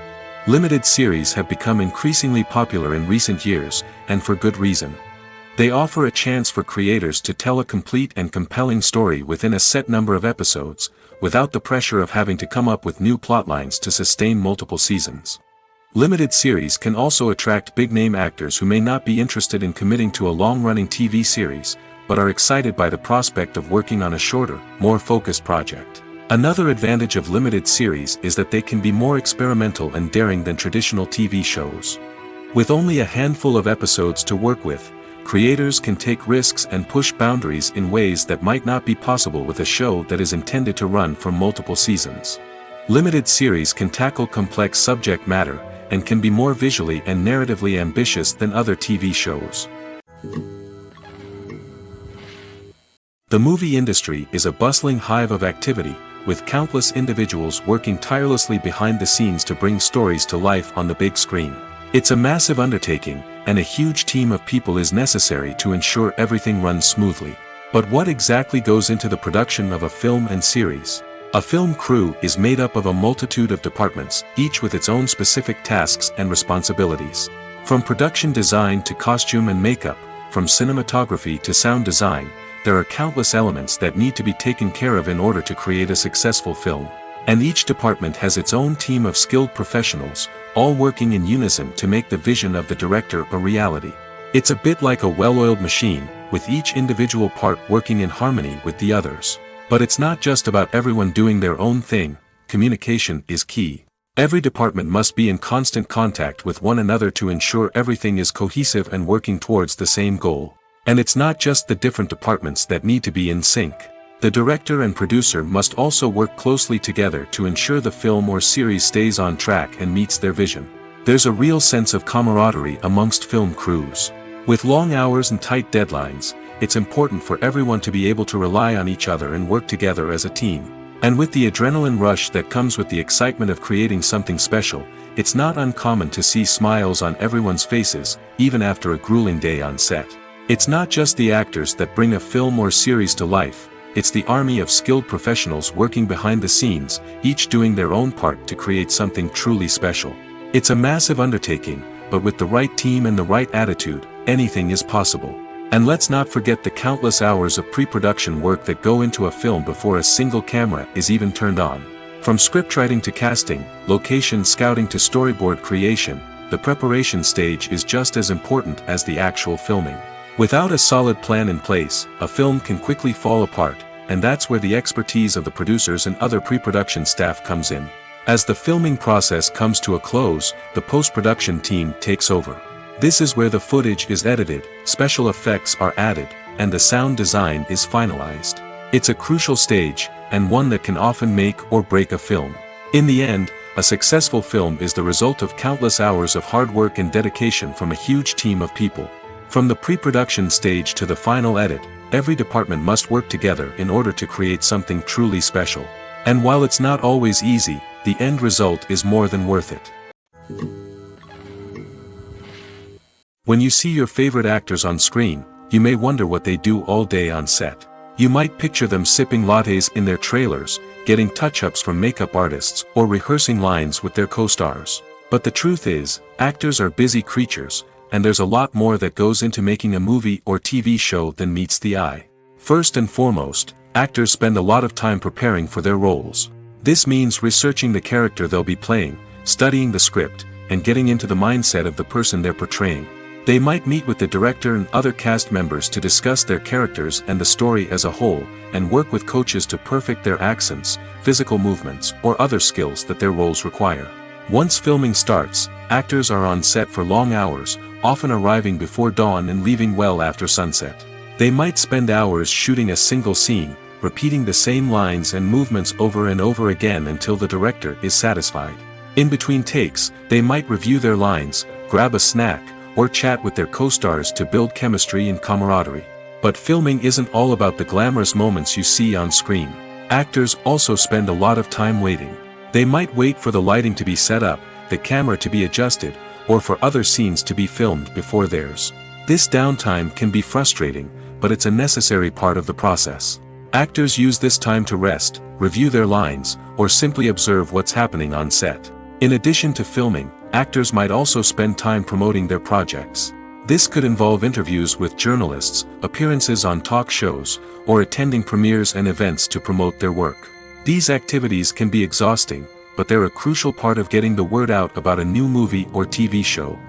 Speaker 1: Limited series have become increasingly popular in recent years, and for good reason. They offer a chance for creators to tell a complete and compelling story within a set number of episodes, without the pressure of having to come up with new plotlines to sustain multiple seasons. Limited series can also attract big-name actors who may not be interested in committing to a long-running TV series, but are excited by the prospect of working on a shorter, more focused project. Another advantage of limited series is that they can be more experimental and daring than traditional TV shows. With only a handful of episodes to work with, creators can take risks and push boundaries in ways that might not be possible with a show that is intended to run for multiple seasons. Limited series can tackle complex subject matter, and can be more visually and narratively ambitious than other TV shows. The movie industry is a bustling hive of activity, with countless individuals working tirelessly behind the scenes to bring stories to life on the big screen. It's a massive undertaking, and a huge team of people is necessary to ensure everything runs smoothly. But what exactly goes into the production of a film and series? A film crew is made up of a multitude of departments, each with its own specific tasks and responsibilities. From production design to costume and makeup, from cinematography to sound design, there are countless elements that need to be taken care of in order to create a successful film. And each department has its own team of skilled professionals, all working in unison to make the vision of the director a reality. It's a bit like a well-oiled machine, with each individual part working in harmony with the others. But it's not just about everyone doing their own thing. Communication is key. Every department must be in constant contact with one another to ensure everything is cohesive and working towards the same goal. And it's not just the different departments that need to be in sync. The director and producer must also work closely together to ensure the film or series stays on track and meets their vision. There's a real sense of camaraderie amongst film crews. With long hours and tight deadlines, it's important for everyone to be able to rely on each other and work together as a team. And with the adrenaline rush that comes with the excitement of creating something special, it's not uncommon to see smiles on everyone's faces, even after a grueling day on set. It's not just the actors that bring a film or series to life, it's the army of skilled professionals working behind the scenes, each doing their own part to create something truly special. It's a massive undertaking, but with the right team and the right attitude, anything is possible. And let's not forget the countless hours of pre-production work that go into a film before a single camera is even turned on. From scriptwriting to casting, location scouting to storyboard creation, the preparation stage is just as important as the actual filming. Without a solid plan in place, a film can quickly fall apart, and that's where the expertise of the producers and other pre-production staff comes in. As the filming process comes to a close, the post-production team takes over. This is where the footage is edited, special effects are added, and the sound design is finalized. It's a crucial stage, and one that can often make or break a film. In the end, a successful film is the result of countless hours of hard work and dedication from a huge team of people. From the pre-production stage to the final edit, every department must work together in order to create something truly special. And while it's not always easy, the end result is more than worth it. When you see your favorite actors on screen, you may wonder what they do all day on set. You might picture them sipping lattes in their trailers, getting touch-ups from makeup artists, or rehearsing lines with their co-stars. But the truth is, actors are busy creatures, and there's a lot more that goes into making a movie or TV show than meets the eye. First and foremost, actors spend a lot of time preparing for their roles. This means researching the character they'll be playing, studying the script, and getting into the mindset of the person they're portraying. They might meet with the director and other cast members to discuss their characters and the story as a whole, and work with coaches to perfect their accents, physical movements, or other skills that their roles require. Once filming starts, actors are on set for long hours, often arriving before dawn and leaving well after sunset. They might spend hours shooting a single scene, repeating the same lines and movements over and over again until the director is satisfied. In between takes, they might review their lines, grab a snack, or chat with their co-stars to build chemistry and camaraderie. But filming isn't all about the glamorous moments you see on screen. Actors also spend a lot of time waiting. They might wait for the lighting to be set up, the camera to be adjusted, or for other scenes to be filmed before theirs. This downtime can be frustrating, but it's a necessary part of the process. Actors use this time to rest, review their lines, or simply observe what's happening on set. In addition to filming, actors might also spend time promoting their projects. This could involve interviews with journalists, appearances on talk shows, or attending premieres and events to promote their work. These activities can be exhausting, but they're a crucial part of getting the word out about a new movie or TV show.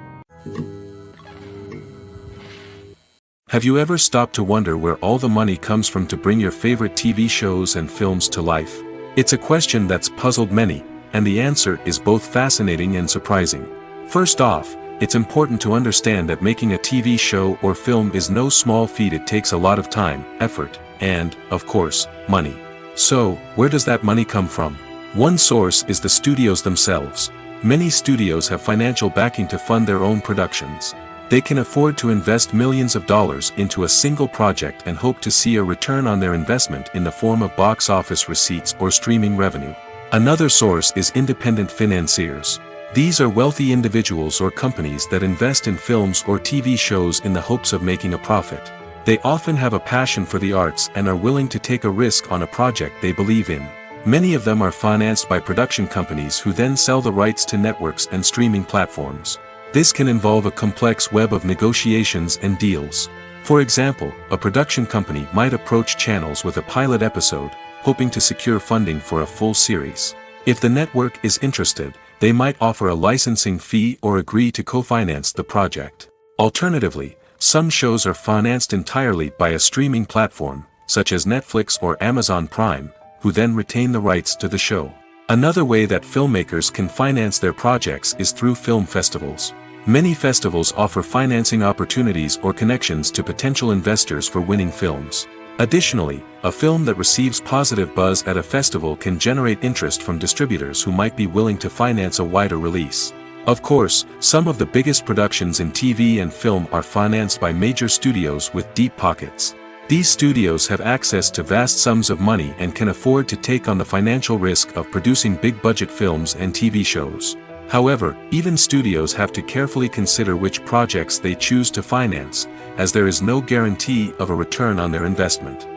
Speaker 1: Have you ever stopped to wonder where all the money comes from to bring your favorite TV shows and films to life? It's a question that's puzzled many, and the answer is both fascinating and surprising. First off, it's important to understand that making a TV show or film is no small feat. It takes a lot of time, effort, and, of course, money. So, where does that money come from? One source is the studios themselves. Many studios have financial backing to fund their own productions. They can afford to invest millions of dollars into a single project and hope to see a return on their investment in the form of box office receipts or streaming revenue. Another source is independent financiers. These are wealthy individuals or companies that invest in films or TV shows in the hopes of making a profit. They often have a passion for the arts and are willing to take a risk on a project they believe in. Many of them are financed by production companies who then sell the rights to networks and streaming platforms. This can involve a complex web of negotiations and deals. For example, a production company might approach channels with a pilot episode, hoping to secure funding for a full series. If the network is interested, they might offer a licensing fee or agree to co-finance the project. Alternatively, some shows are financed entirely by a streaming platform, such as Netflix or Amazon Prime, who then retain the rights to the show. Another way that filmmakers can finance their projects is through film festivals. Many festivals offer financing opportunities or connections to potential investors for winning films. Additionally, a film that receives positive buzz at a festival can generate interest from distributors who might be willing to finance a wider release. Of course, some of the biggest productions in TV and film are financed by major studios with deep pockets. These studios have access to vast sums of money and can afford to take on the financial risk of producing big-budget films and TV shows. However, even studios have to carefully consider which projects they choose to finance, as there is no guarantee of a return on their investment.